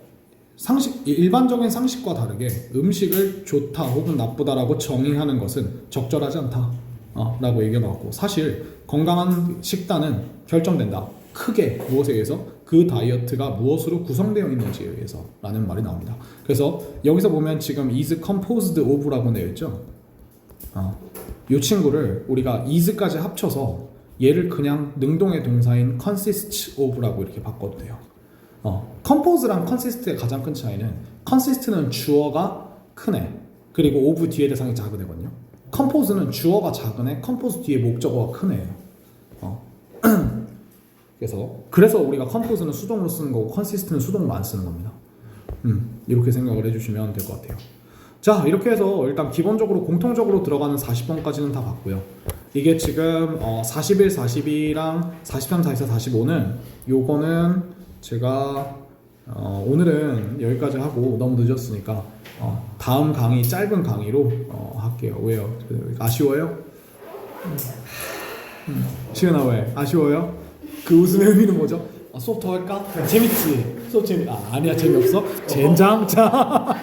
일반적인 상식과 다르게 음식을 좋다 혹은 나쁘다라고 정의하는 것은 적절하지 않다 라고 얘기가 나왔고 사실 건강한 식단은 결정된다. 크게 무엇에 의해서? 그 다이어트가 무엇으로 구성되어 있는지에 의해서 라는 말이 나옵니다. 그래서 여기서 보면 지금 is composed of라고 되어 있죠. 이 친구를 우리가 is까지 합쳐서 얘를 그냥 능동의 동사인 consists of라고 이렇게 바꿔도 돼요. compose랑 consist의 가장 큰 차이는 consist는 주어가 큰 애 그리고 of 뒤에 대상이 작은 애거든요. compose는 주어가 작은 애, compose 뒤에 목적어가 큰 애예요. 그래서 우리가 compose는 수동으로 쓰는 거고 consist는 수동으로 안 쓰는 겁니다. 이렇게 생각을 해주시면 될 것 같아요. 자, 이렇게 해서 일단 기본적으로 공통적으로 들어가는 40번까지는 다 봤고요. 이게 지금 41, 42랑 43, 44, 45는 요거는 제가 오늘은 여기까지 하고 너무 늦었으니까 다음 강의 짧은 강의로 할게요. 왜요? 아쉬워요? 시은아 왜? 아쉬워요? 그 웃음의 의미는 뭐죠? 수업 더 할까? 재밌지? 수업 아니야 재미없어? 젠장? 자